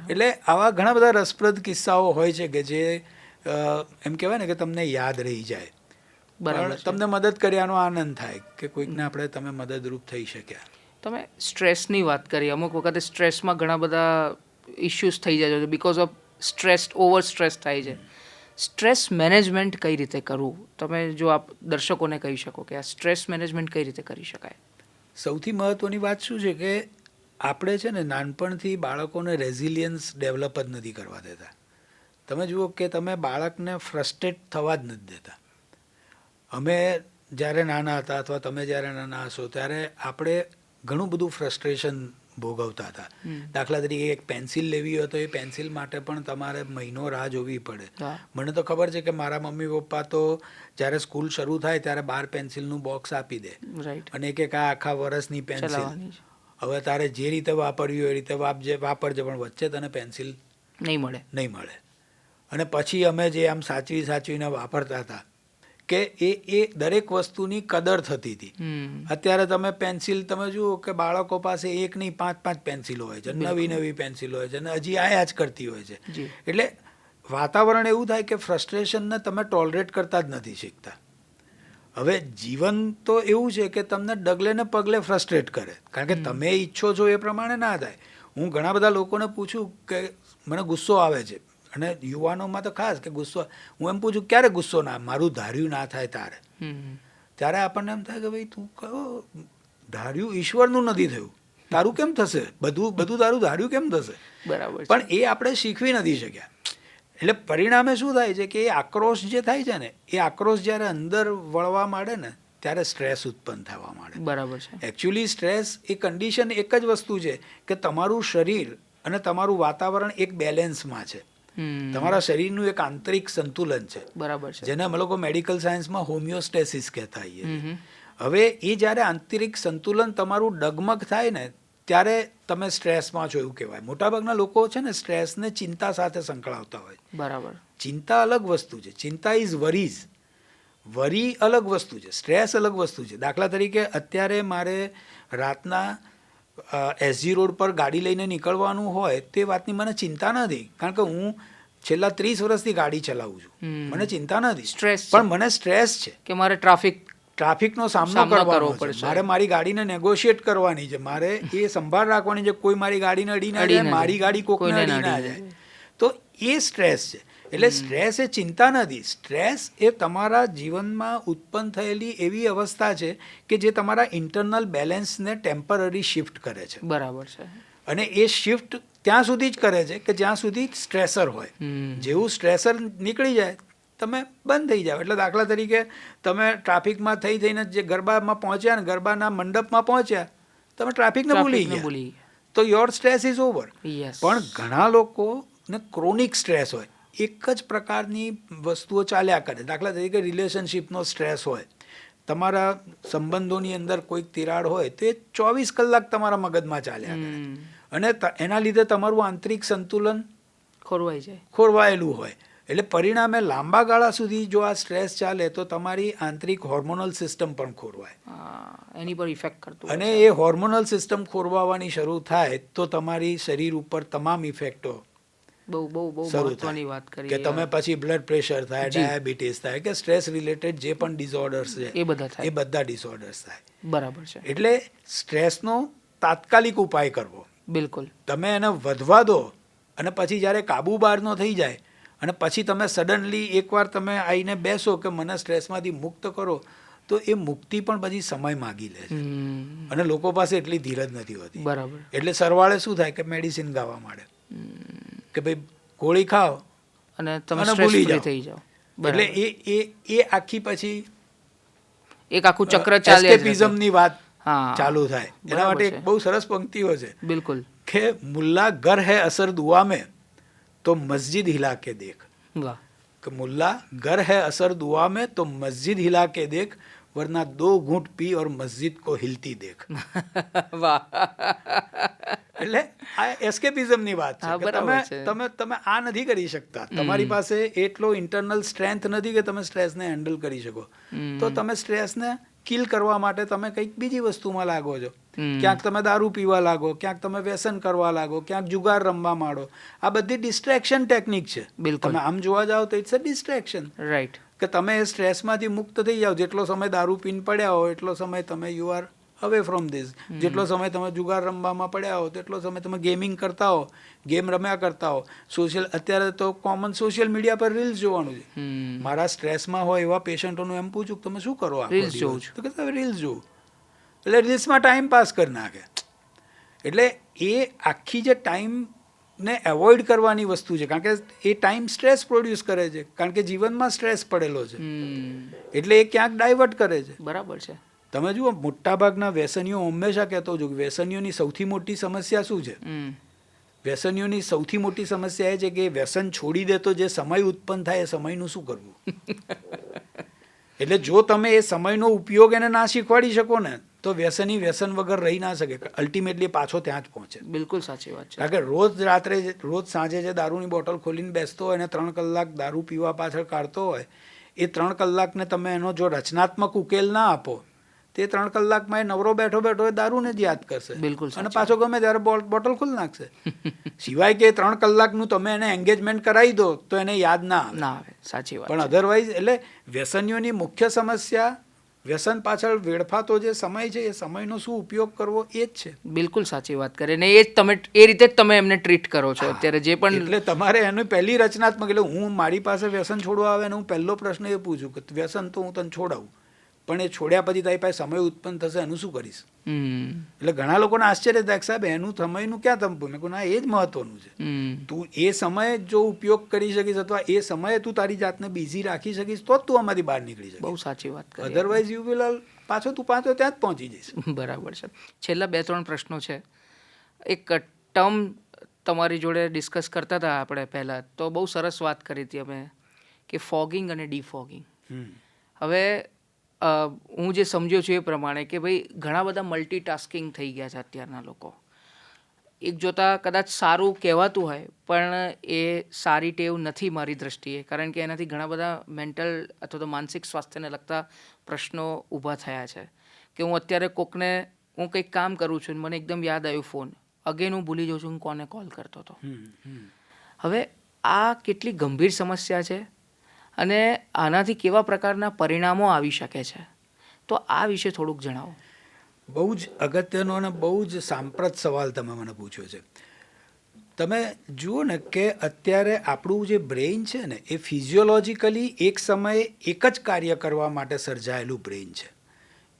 એટલે આવા ઘણા બધા રસપ્રદ કિસ્સાઓ હોય છે કે જે એમ કહેવાય ને કે તમને યાદ રહી જાય. પણ તમને મદદ કર્યાનો આનંદ થાય કે કોઈકને આપણે તમે મદદરૂપ થઈ શક્યા. તમે સ્ટ્રેસની વાત કરી. અમુક વખતે સ્ટ્રેસમાં ઘણા બધા ઇશ્યુઝ થઈ જાય છે because of stress, over stress થાય છે. સ્ટ્રેસ મેનેજમેન્ટ કઈ રીતે કરવું, તમે જો આપ દર્શકોને કહી શકો કે આ સ્ટ્રેસ મેનેજમેન્ટ કઈ રીતે કરી શકાય? સૌથી મહત્ત્વની વાત શું છે કે આપણે છે ને નાનપણથી બાળકોને રેઝિલિયન્સ ડેવલપ જ નથી કરવા દેતા. તમે જુઓ કે તમે બાળકને ફ્રસ્ટ્રેટ થવા જ નથી દેતા. અમે જ્યારે નાના હતા અથવા તમે જ્યારે નાના હશો ત્યારે આપણે ઘણું બધું ફ્રસ્ટ્રેશન ભોગવતા હતા. દાખલા તરીકે એક પેન્સિલ લેવી હોય તો એ પેન્સિલ માટે પણ તમારે મહિનો રાહ જોવી પડે. મને તો ખબર છે કે મારા મમ્મી પપ્પા તો જ્યારે સ્કૂલ શરૂ થાય ત્યારે 12 પેન્સિલનું બોક્સ આપી દે અને કે આ આખા વર્ષની પેન્સિલ, હવે તારે જે રીતે વાપરવી હોય એ રીતે વાપરજે પણ વચ્ચે તને પેન્સિલ નહીં મળે. અને પછી અમે જે આમ સાચવીને વાપરતા હતા કે એ દરેક વસ્તુની કદર થતી હતી. અત્યારે તમે પેન્સિલ તમે જુઓ કે બાળકો પાસે એક નહીં 5 પેન્સિલો હોય છે, નવી પેન્સિલો હોય છે અને હજી આયા જ કરતી હોય છે. એટલે વાતાવરણ એવું થાય કે ફ્રસ્ટ્રેશનને તમે ટોલરેટ કરતા જ નથી શીખતા. હવે જીવન તો એવું છે કે તમને ડગલે ને પગલે ફ્રસ્ટ્રેટ કરે, કારણ કે તમે ઈચ્છો છો એ પ્રમાણે ના થાય. હું ઘણા બધા લોકોને પૂછું કે મને ગુસ્સો આવે છે, અને યુવાનોમાં તો ખાસ કે ગુસ્સો, હું એમ પૂછું ક્યારે ગુસ્સો ના, મારું ધાર્યું ના થાય તારે. ત્યારે આપણને એમ થાય કે ભાઈ તું કહો ધાર્યું ઈશ્વરનું નથી થયું, તારું કેમ થશે? બધું તારું ધાર્યું કેમ થશે? બરાબર. પણ એ આપણે શીખવી નથી શક્યા. એટલે પરિણામે શું થાય છે કે એ આક્રોશ જે થાય છે ને, એ આક્રોશ જ્યારે અંદર વળવા માંડે ને ત્યારે સ્ટ્રેસ ઉત્પન્ન થવા માંડે. બરાબર છે. એકચ્યુઅલી સ્ટ્રેસ એ કન્ડિશન એક જ વસ્તુ છે કે તમારું શરીર અને તમારું વાતાવરણ એક બેલેન્સમાં છે. તમારા શરીરનું એક આંતરિક સંતુલન છે. બરાબર છે. જેને અમે લોકો મેડિકલ સાયન્સમાં હોમિયોસ્ટેસિસ કહેતા હોઈએ. હવે એ જ્યારે આંતરિક સંતુલન તમારું ડગમગ થાય ને ત્યારે તમે સ્ટ્રેસમાં છો એવું કહેવાય. મોટાભાગના લોકો છે ને સ્ટ્રેસને ચિંતા સાથે સંકળાવતા હોય. બરાબર. ચિંતા અલગ વસ્તુ છે. ચિંતા ઇઝ વરીઝ. વરી અલગ વસ્તુ છે, સ્ટ્રેસ અલગ વસ્તુ છે. દાખલા તરીકે અત્યારે મારે રાતના SG રોડ પર ગાડી લઈને નીકળવાનું હોય તે વાતની મને ચિંતા નથી, કારણ કે હું છેલ્લા 30 વર્ષથી ગાડી ચલાવું છું. મને ચિંતા નથી, સ્ટ્રેસ પણ મને સ્ટ્રેસ છે કે મારે ટ્રાફિકનો સામનો કરવો પડશે, મારે મારી ગાડીને નેગોશિએટ કરવાની છે, મારે એ સંભાળ રાખવાની છે કોઈ મારી ગાડીને અડી ના જાય, મારી ગાડી કોઈને અડી ના જાય. તો એ સ્ટ્રેસ છે. એટલે સ્ટ્રેસ એ ચિંતા નથી. સ્ટ્રેસ એ તમારા જીવનમાં ઉત્પન્ન થયેલી એવી અવસ્થા છે કે જે તમારા ઇન્ટરનલ બેલેન્સને ટેમ્પરરી શિફ્ટ કરે છે. બરાબર છે. અને એ શિફ્ટ ત્યાં સુધી જ કરે છે કે જ્યાં સુધી સ્ટ્રેસર હોય. જેવું સ્ટ્રેસર નીકળી જાય તમે બંધ થઈ જાઓ. એટલે દાખલા તરીકે તમે ટ્રાફિકમાં થઈને જે ગરબામાં પહોંચ્યા ને ગરબાના મંડપમાં પહોંચ્યા, તમે ટ્રાફિકને ભૂલી ગયા, તો યોર સ્ટ્રેસ ઇઝ ઓવર. પણ ઘણા લોકોને ક્રોનિક સ્ટ્રેસ હોય, એક જ પ્રકારની વસ્તુઓ ચાલ્યા કરે. દાખલા તરીકે રિલેશનશિપનો સ્ટ્રેસ હોય, તમારા સંબંધોની અંદર કોઈક તિરાડ હોય તો એ 24 કલાક તમારા મગજમાં ચાલ્યા કરે, અને એના લીધે તમારું આંતરિક સંતુલન ખોરવાયેલું હોય. એટલે પરિણામે લાંબા ગાળા સુધી જો આ સ્ટ્રેસ ચાલે તો તમારી આંતરિક હોર્મોનલ સિસ્ટમ પણ ખોરવાય, એની પર ઇફેક્ટ કરતું. અને એ હોર્મોનલ સિસ્ટમ ખોરવાવાની શરૂ થાય તો તમારી શરીર ઉપર તમામ ઇફેક્ટો શરૂ થાય કે તમે પછી બ્લડ પ્રેશર થાય, ડાયાબિટીસ થાય, કે સ્ટ્રેસ રિલેટેડ જે પણ ડિસઓર્ડર્સ છે એ બધા ડિસઓર્ડર્સ થાય. બરાબર છે. એટલે સ્ટ્રેસનો તાત્કાલિક ઉપાય કરવો. બિલકુલ. તમે એને વધવા દો અને પછી જ્યારે કાબુ બહારનો થઈ જાય અને પછી તમે સડનલી એકવાર તમે આવીને બેસો કે મને સ્ટ્રેસમાંથી મુક્ત કરો, તો એ મુક્તિ પણ પછી સમય માગી લે છે, અને લોકો પાસે એટલી ધીરજ નથી હોતી. બરાબર. એટલે સરવાળે શું થાય કે મેડિસિન ગાવા માંડે કે ભાઈ ગોળી ખાઓ અને તમે ભૂલી જાઓ. એટલે એ આખી પછી એક આખું ચક્ર ચાલે, એસ્કેપિઝમની વાત ચાલુ થાય. એના માટે એક બહુ સરસ પંક્તિઓ છે. બિલકુલ. કે મુલ્લા ઘર હૈ અસર દુઆ મેં તો મસ્જિદ હિલા કે દેખ. વાહ. કે મુલ્લા ઘર હૈ અસર દુઆ મેં તો મસ્જિદ હિલા કે દેખ, વરના 2 ઘૂંટ પી और मस्जिद को हिलती देख. વાહ. એટલે આ એસ્કેપિઝમની વાત હા, છે કે બરાબર છે. તમે આ નથી કરી શકતા, તમારી પાસે એટલો ઇન્ટરનલ સ્ટ્રેન્થ નથી કે તમે સ્ટ્રેસને હેન્ડલ કરી શકો. તો તમે સ્ટ્રેસને કિલ કરવા માટે તમે કંઈક બીજી વસ્તુમાં લાગો છો. ક્યાંક તમે દારૂ પીવા લાગો, ક્યાંક તમે વ્યસન કરવા લાગો, ક્યાંક જુગાર રમવા માંડો. આ બધી ડિસ્ટ્રેક્શન ટેકનિક છે. બિલકુલ. તમે આમ જોવા જાઓ તો ઇટ્સ અ ડિસ્ટ્રેક્શન. રાઈટ. કે તમે એ સ્ટ્રેસમાંથી મુક્ત થઈ જાઓ. જેટલો સમય દારૂ પીને પડ્યા હો એટલો સમય તમે you are away from this. જેટલો સમય તમે જુગાર રમવામાં પડ્યા હો તેટલો સમય તમે ગેમિંગ કરતા હો, ગેમ રમ્યા કરતા હો. અત્યારે તો કોમન સોશિયલ મીડિયા પર રીલ્સ જોવાનું છે. મારા સ્ટ્રેસમાં હોય એવા પેશન્ટોનું એમ પૂછું કે તમે શું કરો આખો રીલ્સ દિવસ? જોઉં છું. તો કે તમે રીલ્સ જોઉં. એટલે રીલ્સમાં ટાઈમ પાસ કરી નાખે. એટલે એ આખી જે ટાઈમને એવોઇડ કરવાની વસ્તુ છે, કારણ કે એ ટાઈમ સ્ટ્રેસ પ્રોડ્યુસ કરે છે, કારણ કે જીવનમાં સ્ટ્રેસ પડેલો છે. એટલે એ ક્યાંક ડાયવર્ટ કરે છે. બરાબર છે. તમે જુઓ, મોટાભાગના વ્યસનીઓ હંમેશા કહેતો છું કે વ્યસનીઓની સૌથી મોટી સમસ્યા શું છે? વ્યસનીઓની સૌથી મોટી સમસ્યા એ છે કે વ્યસન છોડી દે તો જે સમય ઉત્પન્ન થાય એ સમયનું શું કરવું? એટલે જો તમે એ સમયનો ઉપયોગ એને ના શીખવાડી શકો ને તો વ્યસની વ્યસન વગર રહી ના શકે. અલ્ટિમેટલી પાછો ત્યાં જ પહોંચે. બિલકુલ સાચી વાત છે. કારણ કે રોજ સાંજે જે દારૂની બોટલ ખોલીને બેસતો હોય અને 3 કલાક દારૂ પીવા પાછળ કાઢતો હોય, એ 3 કલાકને તમે એનો જો રચનાત્મક ઉકેલ ના આપો તે 3 કલાકમાં એ નવરો બેઠો બેઠો એ દારૂને જ યાદ કરશે. બિલકુલ. અને પાછો ગમે ત્યારે બોટલ ખોલી નાખશે. સિવાય કે 3 કલાકનું તમે એને એન્ગેજમેન્ટ કરાવી દો તો એને યાદ ના આવે. સાચી વાત. પણ અધરવાઇઝ એટલે વ્યસનીઓની મુખ્ય સમસ્યા વ્યસન પાછળ વેડફાતો જે સમય છે એ સમયનો શું ઉપયોગ કરવો એ જ છે. બિલકુલ સાચી વાત કરે ને એ જ તમે એ રીતે જ તમે એમને ટ્રીટ કરો છો અત્યારે જે પણ. એટલે તમારે એનું પહેલી રચનાત્મક, એટલે હું મારી પાસે વ્યસન છોડવા આવે ને હું પહેલો પ્રશ્ન એ પૂછું કે વ્યસન તો હું તને છોડાવું, પણ એ છોડ્યા પછી તારી પાસે સમય ઉત્પન્ન થશે એનું શું કરીશ? એટલે ઘણા લોકોને આશ્ચર્ય થાય કે સાહેબ એનું સમયનું ક્યાં તમે? મેં કહું ના, એ જ મહત્વનું છે. તું એ સમયે જો ઉપયોગ કરી શકીશ અથવા એ સમયે તું તારી જાતને બિઝી રાખી શકીશ તો જ તું આમાંથી બહાર નીકળી શકીશ. બહુ સાચી વાત કરી. અધરવાઇઝ યુ વિલ પાછો ત્યાં જ પહોંચી જઈશ. બરાબર છે. છેલ્લા 2-3 પ્રશ્નો છે. એક ટર્મ તમારી જોડે ડિસ્કસ કરતા હતા આપણે પહેલાં, તો બહુ સરસ વાત કરી હતી અમે કે ફોગિંગ અને ડીફોગિંગ. હવે હું જે સમજ્યો છું એ પ્રમાણે કે ભાઈ ઘણા બધા મલ્ટીટાસ્કિંગ થઈ ગયા છે અત્યારના લોકો. એક જોતાં કદાચ સારું કહેવાતું હોય પણ એ સારી ટેવ નથી મારી દૃષ્ટિએ, કારણ કે એનાથી ઘણા બધા મેન્ટલ અથવા તો માનસિક સ્વાસ્થ્યને લગતા પ્રશ્નો ઊભા થયા છે. કે હું અત્યારે કોકને હું કંઈક કામ કરું છું મને એકદમ યાદ આવ્યું ફોન, અગેન હું ભૂલી જાઉં છું હું કોને કોલ કરતો હતો. હવે આ કેટલી ગંભીર સમસ્યા છે અને આનાથી કેવા પ્રકારના પરિણામો આવી શકે છે, તો આ વિશે થોડુંક જણાવો. બહુ જ અગત્યનો અને બહુ જ સાંપ્રત સવાલ તમે મને પૂછ્યો છે. તમે જુઓ ને કે અત્યારે આપણું જે બ્રેઇન છે ને એ ફિઝિયોલોજીકલી એક સમયે એક જ કાર્ય કરવા માટે સર્જાયેલું બ્રેઇન છે.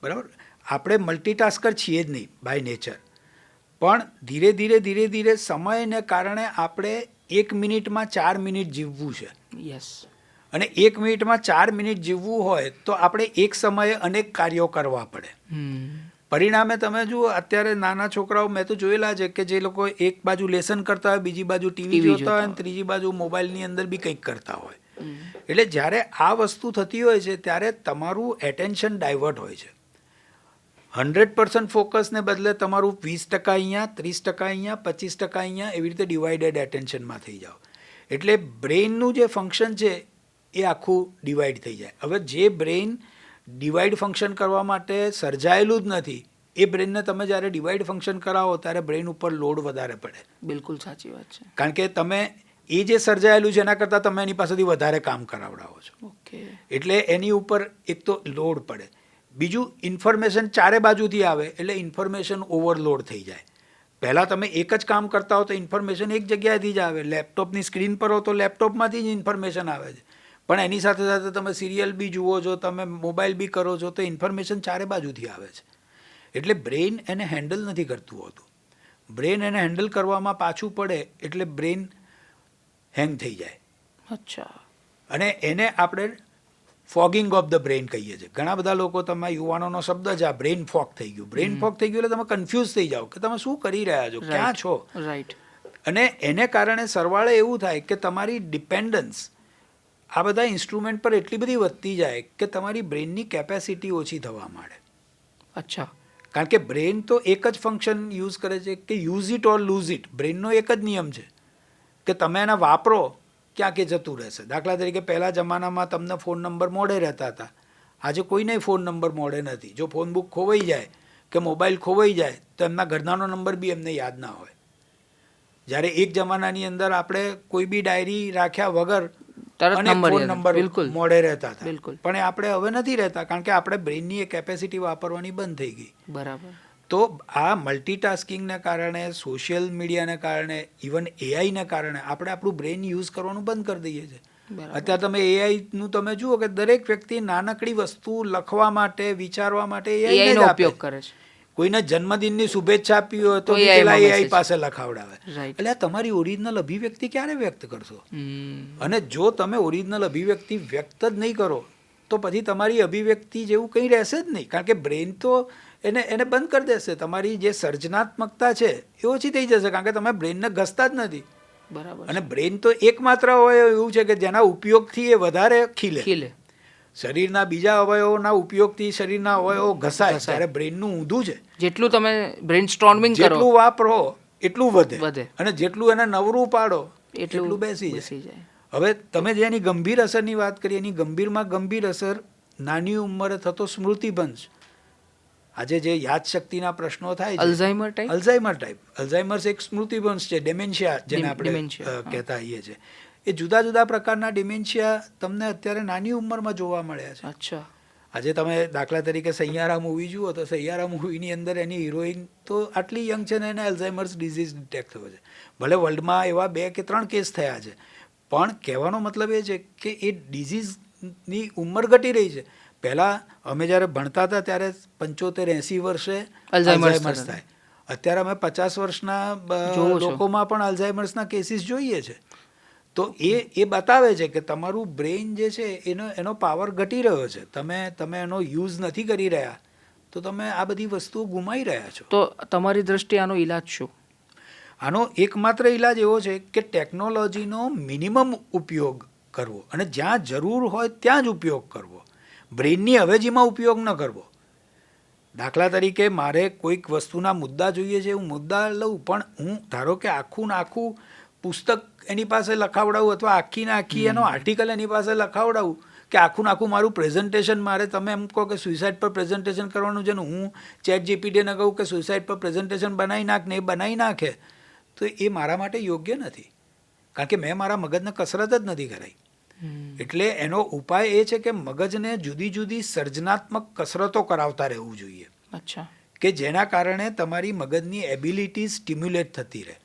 બરાબર? આપણે મલ્ટીટાસ્કર છીએ જ નહીં બાય નેચર, પણ ધીરે ધીરે સમયને કારણે આપણે 1 મિનિટમાં 4 મિનિટ જીવવું છે. યસ. અને 1 મિનિટમાં 4 મિનિટ જીવવું હોય તો આપણે એક સમયે અનેક કાર્યો કરવા પડે. પરિણામે તમે જુઓ અત્યારે નાના છોકરાઓ મેં તો જોયેલા છે કે જે લોકો એક બાજુ લેસન કરતા હોય, બીજી બાજુ ટીવી જોતા હોય અને ત્રીજી બાજુ મોબાઈલની અંદર બી કંઈક કરતા હોય. એટલે જ્યારે આ વસ્તુ થતી હોય છે ત્યારે તમારું એટેન્શન ડાયવર્ટ હોય છે. 100% ફોકસને બદલે તમારું 20% અહીંયા, 30% અહીંયા, 25% અહીંયા, એવી રીતે ડિવાઇડેડ એટેન્શનમાં થઈ જાઓ. એટલે બ્રેઇનનું જે ફંક્શન છે એ આખું ડિવાઈડ થઈ જાય. હવે જે બ્રેઇન ડિવાઈડ ફંક્શન કરવા માટે સર્જાયેલું જ નથી એ બ્રેઇનને તમે જ્યારે ડિવાઈડ ફંક્શન કરાવો ત્યારે બ્રેઇન ઉપર લોડ વધારે પડે. બિલકુલ સાચી વાત છે. કારણ કે તમે એ જે સર્જાયેલું છે એના કરતાં તમે એની પાસેથી વધારે કામ કરાવડાવો છો. ઓકે. એટલે એની ઉપર એક તો લોડ પડે, બીજું ઇન્ફોર્મેશન ચારે બાજુથી આવે એટલે ઇન્ફોર્મેશન ઓવરલોડ થઈ જાય. પહેલાં તમે એક જ કામ કરતા હો તો ઇન્ફોર્મેશન એક જગ્યાએથી જ આવે. લેપટોપની સ્ક્રીન પર હો તો લેપટોપમાંથી જ ઇન્ફોર્મેશન આવે છે, પણ એની સાથે સાથે તમે સિરિયલ બી જુઓ છો, તમે મોબાઈલ બી કરો છો તો ઇન્ફોર્મેશન ચારે બાજુથી આવે છે. એટલે બ્રેઇન એને હેન્ડલ નથી કરતું હોતું. બ્રેઇન એને હેન્ડલ કરવામાં પાછું પડે એટલે બ્રેઇન હેંગ થઈ જાય. અચ્છા. અને એને આપણે ફોગિંગ ઓફ ધ બ્રેઇન કહીએ છીએ. ઘણા બધા લોકો, તમારા યુવાનોનો શબ્દ છે આ બ્રેઇન ફોગ થઈ ગયું. બ્રેઇન ફોગ થઈ ગયું એટલે તમે કન્ફ્યુઝ થઈ જાઓ કે તમે શું કરી રહ્યા છો, ક્યાં છો. રાઈટ. અને એને કારણે સરવાળે એવું થાય કે તમારી ડિપેન્ડન્સ આ બધા ઇન્સ્ટ્રુમેન્ટ પર એટલી બધી વધતી જાય કે તમારી બ્રેઇનની કેપેસિટી ઓછી થવા માંડે. અચ્છા. કારણ કે બ્રેન તો એક જ ફંક્શન યુઝ કરે છે કે use it or lose it. બ્રેનનો એક જ નિયમ છે કે તમે એને વાપરો ક્યાં કે જતું રહેશે. દાખલા તરીકે પહેલા જમાનામાં તમને ફોન નંબર મોડે રહેતા હતા. આજે કોઈને ફોન નંબર મોડે નથી. જો ફોન બુક ખોવાઈ જાય કે મોબાઈલ ખોવાઈ જાય તો એમના ઘરનાનો નંબર બી એમને યાદ ના હોય. જ્યારે એક જમાનાની અંદર આપણે કોઈ બી ડાયરી રાખ્યા વગર અને ફોન નંબર મોડે રહેતા હતા, પણ આપણે હવે નથી રહેતા કારણ કે આપણે બ્રેનની એ કેપેસિટી વાપરવાની બંધ થઈ ગઈ. બરાબર. તો આ મલ્ટીટાસ્કિંગને કારણે, સોશિયલ મીડિયાને કારણે, ઇવન એઆઈને કારણે આપણે આપણું બ્રેન યુઝ કરવાનું બંધ કરી દઈએ છીએ. અત્યારે તમે એઆઈનું તમે જુઓ કે દરેક વ્યક્તિ નાનકડી વસ્તુ લખવા માટે, વિચારવા માટે એઆઈનો ઉપયોગ કરે છે. કોઈને જન્મદિનની શુભેચ્છા આપી હોય તો પેલા એઆઈ પાસે લખાવડાવે. એટલે આ તમારી ઓરિજિનલ અભિવ્યક્તિ ક્યારે વ્યક્ત કરશો? અને જો તમે ઓરિજિનલ અભિવ્યક્તિ વ્યક્ત જ નહીં કરો તો પછી તમારી અભિવ્યક્તિ જેવું કંઈ રહેશે જ નહીં. કારણ કે બ્રેન તો એને બંધ કરી દેશે. તમારી જે સર્જનાત્મકતા છે એ ઓછી થઈ જશે કારણ કે તમે બ્રેનને ઘસતા જ નથી. બરાબર. અને બ્રેન તો એકમાત્ર અવયવ એવું છે કે જેના ઉપયોગથી એ વધારે ખીલે. શરીરના બીજા અવયવોના ઉપયોગથી શરીરના અવયવો ઘસાય. ત્યારે બ્રેનનું ઊંધું છે. જેટલું તમે બ્રેન સ્ટોર્મિંગ કરો, જેટલું વાપરો એટલું વધે, અને જેટલું એને નવરું પાડો એટલું બેસી જાય. હવે તમે જેની ગંભીર અસરની વાત કરી, એની ગંભીરમાં ગંભીર અસર નાની ઉંમરે થતો સ્મૃતિભંશ. આજે જે યાદશક્તિના પ્રશ્નો થાય છે, અલ્ઝાઇમર ટાઈપ. અલ્ઝાઇમર્સ એક સ્મૃતિભંશ છે, ડેમેન્શિયા જેને આપણે કહેતા હોઈએ છીએ. એ જુદા જુદા પ્રકારના ડિમેન્શિયા તમને અત્યારે નાની ઉંમરમાં જોવા મળ્યા છે. અચ્છા. આજે તમે દાખલા તરીકે સૈયારા મૂવી જુઓ તો સૈયારા મૂવીની અંદર એની હિરોઈન તો આટલી યંગ છે ને એને અલ્ઝાઇમર્સ ડિઝીઝ ડિટેક્ટ થયો છે. ભલે વર્લ્ડમાં એવા 2 કે 3 કેસ થયા છે, પણ કહેવાનો મતલબ એ છે કે એ ડિઝીઝની ઉંમર ઘટી રહી છે. પહેલાં અમે જ્યારે ભણતા હતા ત્યારે 75-80 વર્ષે અલ્ઝાઇમર્સ થાય. અત્યારે અમે 50 વર્ષના લોકોમાં પણ અલ્ઝાઇમર્સના કેસીસ જોઈએ છે. તો એ બતાવે છે કે તમારું બ્રેઇન જે છે એનો પાવર ઘટી રહ્યો છે. તમે એનો યુઝ નથી કરી રહ્યા તો તમે આ બધી વસ્તુઓ ગુમાવી રહ્યા છો. તો તમારી દ્રષ્ટિએ આનો ઈલાજ શું? આનો એકમાત્ર ઈલાજ એવો છે કે ટેકનોલોજીનો મિનિમમ ઉપયોગ કરવો અને જ્યાં જરૂર હોય ત્યાં જ ઉપયોગ કરવો. બ્રેઇનની અવેજીમાં ઉપયોગ ન કરવો. દાખલા તરીકે મારે કોઈક વસ્તુના મુદ્દા જોઈએ છે, હું મુદ્દા લઉં, પણ હું ધારો કે આખું પુસ્તક એની પાસે લખાવડાવું અથવા આખી એનો આર્ટિકલ એની પાસે લખાવડાવું કે આખું મારું પ્રેઝન્ટેશન મારે, તમે એમ કહો કે સુસાઇડ પર પ્રેઝન્ટેશન કરવાનું છે ને હું ચેટ જીપીટીને કહું કે સુસાઇડ પર પ્રેઝન્ટેશન બનાવી નાખ ને એ બનાવી નાખે, તો એ મારા માટે યોગ્ય નથી. કારણ કે મેં મારા મગજને કસરત જ નથી કરાઈ. એટલે એનો ઉપાય એ છે કે મગજને જુદી જુદી સર્જનાત્મક કસરતો કરાવતા રહેવું જોઈએ. અચ્છા. કે જેના કારણે તમારી મગજની એબિલિટી સ્ટિમ્યુલેટ થતી રહે.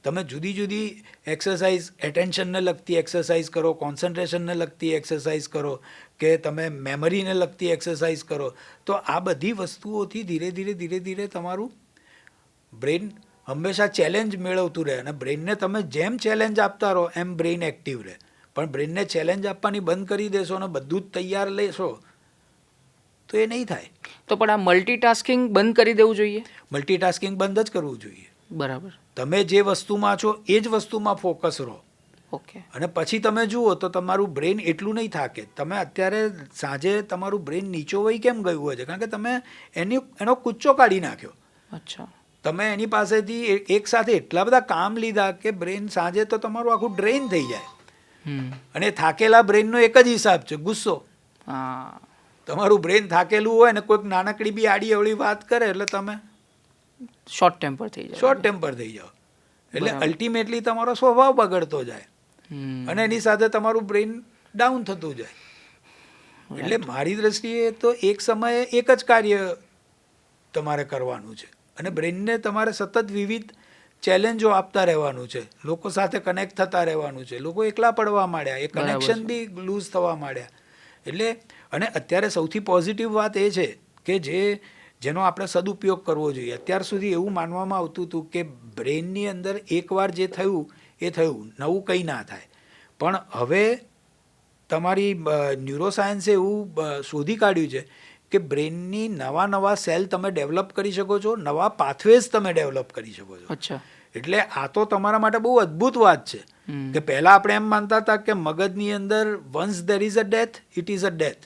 તમે જુદી જુદી એક્સરસાઇઝ, એટેન્શનને લગતી એક્સરસાઇઝ કરો, કોન્સન્ટ્રેશનને લગતી એક્સરસાઇઝ કરો, કે તમે મેમરીને લગતી એક્સરસાઇઝ કરો, તો આ બધી વસ્તુઓથી ધીરે ધીરે તમારું બ્રેન હંમેશા ચેલેન્જ મેળવતું રહે. અને બ્રેનને તમે જેમ ચેલેન્જ આપતા રહો એમ બ્રેન એક્ટિવ રહે. પણ બ્રેનને ચેલેન્જ આપવાની બંધ કરી દેશો અને બધું જ તૈયાર લેશો તો એ નહીં થાય. તો પણ આ મલ્ટીટાસ્કિંગ બંધ કરી દેવું જોઈએ? મલ્ટીટાસ્કિંગ બંધ જ કરવું જોઈએ. બરાબર. તમે જે વસ્તુમાં છો એ જ વસ્તુમાં ફોકસ રહો. ઓકે. અને પછી તમે જુઓ તો તમારું બ્રેન એટલું નહીં થાકે. તમે અત્યારે સાંજે તમારું બ્રેન નીચો વહી કેમ ગયું હોય છે? કારણ કે તમે એનો કૂચો કાઢી નાખ્યો. અચ્છા. તમે એની પાસેથી એક સાથે એટલા બધા કામ લીધા કે બ્રેન સાંજે તો તમારું આખું ડ્રેઇન થઈ જાય. અને થાકેલા બ્રેનનો એક જ હિસાબ છે, ગુસ્સો. તમારું બ્રેન થાકેલું હોય ને કોઈક નાનકડી બી આડી અવળી વાત કરે એટલે તમે શોર્ટ ટેમ્પર થઈ જાઓ. એટલે અલ્ટિમેટલી તમારો સ્વભાવ બગડતો જાય અને એની સાથે તમારું બ્રેન ડાઉન થતું જાય. એટલે મારી દ્રષ્ટિએ તો એક સમયે એક જ કાર્ય તમારે કરવાનું છે અને બ્રેનને તમારે સતત વિવિધ ચેલેન્જો આપતા રહેવાનું છે. લોકો સાથે કનેક્ટ થતા રહેવાનું છે. લોકો એકલા પડવા માંડ્યા, એ કનેક્શન બી લૂઝ થવા માંડ્યા. એટલે અને અત્યારે સૌથી પોઝિટિવ વાત એ છે કે જેનો આપણે સદુપયોગ કરવો જોઈએ. અત્યાર સુધી એવું માનવામાં આવતું હતું કે બ્રેનની અંદર એકવાર જે થયું એ થયું, નવું કંઈ ના થાય. પણ હવે તમારી ન્યુરોસાયન્સે એવું શોધી કાઢ્યું છે કે બ્રેનની નવા સેલ તમે ડેવલપ કરી શકો છો, નવા પાથવેઝ તમે ડેવલપ કરી શકો છો. અચ્છા. એટલે આ તો તમારા માટે બહુ અદ્ભુત વાત છે કે પહેલા આપણે એમ માનતા હતા કે મગજની અંદર once there is a death it is a death.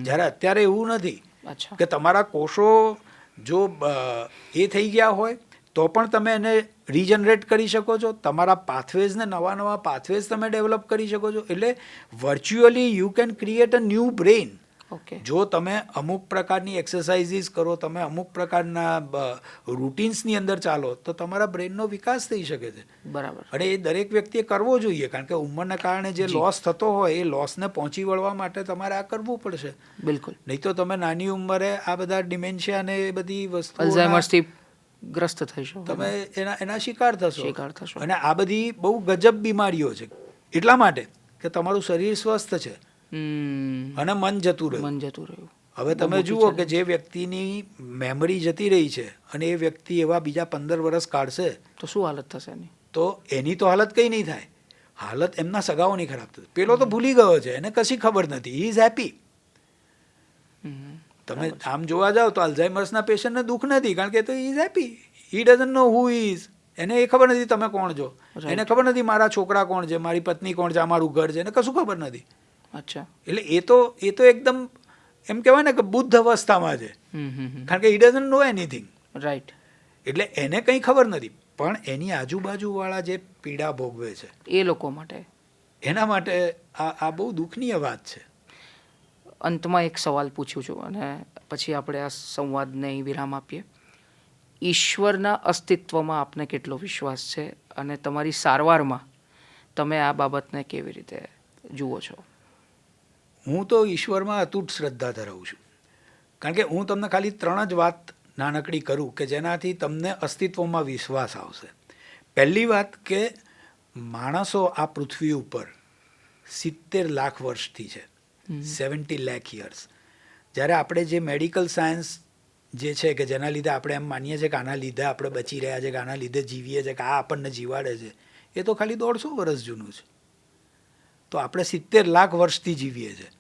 જ્યારે અત્યારે એવું નથી કે તમારા કોષો જો એ થઈ ગયા હોય તો પણ તમે એને રીજનરેટ કરી શકો છો. તમારા પાથવેઝને નવા નવા પાથવેઝ તમે ડેવલપ કરી શકો છો. એટલે virtually you can create a new brain. Okay. જો તમે અમુક પ્રકારની એક્સરસાઇઝીસ કરો, તમે અમુક પ્રકારના રૂટીન્સની અંદર ચાલો તો તમારા બ્રેઇનનો વિકાસ થઈ શકે છે. બરાબર. અને એ દરેક વ્યક્તિએ કરવો જોઈએ, કારણ કે ઉંમરના કારણે જે લોસ થતો હોય એ લોસને પહોંચી વળવા માટે તમારે આ કરવું પડશે. બિલકુલ. નહીં તો તમે નાની ઉંમરે આ બધા ડિમેન્શિયા ને એ બધી વસ્તુઓ અલ્ઝાઇમર્સથી ગ્રસ્ત થશો, તમે એના શિકાર થશો. શિકાર થશો. અને આ બધી બહુ ગજબ બીમારીઓ છે એટલા માટે કે તમારું શરીર સ્વસ્થ છે અને મન જતું રહ્યું. મન જતું રહ્યું. હવે તમે જુઓ કે જે વ્યક્તિની મેમરી જતી રહી છે અને એ વ્યક્તિ એવા બીજા 15 વર્ષ કાઢશે તો શું હાલત થશે એની? તો એની તો હાલત કંઈ નહીં થાય. હાલત એમના સગાઓની ખરાબ થશે. પેલો તો ભૂલી ગયો છે, એને કશી ખબર નથી, હી ઇઝ હેપી. તમે આમ જોવા જાઓ તો અલ્ઝાઇમર્સના પેશન્ટને દુઃખ નથી, કારણ કે તો he is happy. He doesn't know who is. એને એ ખબર નથી તમે કોણ છો, એને ખબર નથી મારા છોકરા કોણ છે, મારી પત્ની કોણ છે, આ મારું ઘર છે, એને કશું ખબર નથી. અચ્છા. એટલે એ તો એકદમ એમ કહેવાય ને કે બુદ્ધ અવસ્થામાં છે, કારણ કે હી ડઝન્ટ નો એનીથિંગ. રાઈટ. એટલે એને કંઈ ખબર નથી, પણ એની આજુબાજુવાળા જે પીડા ભોગવે છે એ લોકો માટે, એના માટે આ બહુ દુઃખનીય વાત છે. અંતમાં એક સવાલ પૂછું છું અને પછી આપણે આ સંવાદને અહીં વિરામ આપીએ. ઈશ્વરના અસ્તિત્વમાં આપને કેટલો વિશ્વાસ છે અને તમારી સારવારમાં તમે આ બાબતને કેવી રીતે જુઓ છો? હું તો ઈશ્વરમાં અતૂટ શ્રદ્ધા ધરાવું છું, કારણ કે હું તમને ખાલી 3 જ વાત નાનકડી કરું કે જેનાથી તમને અસ્તિત્વમાં વિશ્વાસ આવશે. પહેલી વાત કે માણસો આ પૃથ્વી ઉપર 70 લાખ વર્ષથી છે, 70 લાખ યર્સ. જ્યારે આપણે જે મેડિકલ સાયન્સ જે છે કે જેના લીધે આપણે એમ માનીએ છીએ કે આના લીધે આપણે બચી રહ્યા છે, કે આના લીધે જીવીએ છીએ, કે આ આપણને જીવાડે છે, એ તો ખાલી 150 વર્ષ જૂનું છે. તો આપણે 70 લાખ વર્ષથી જીવીએ છીએ.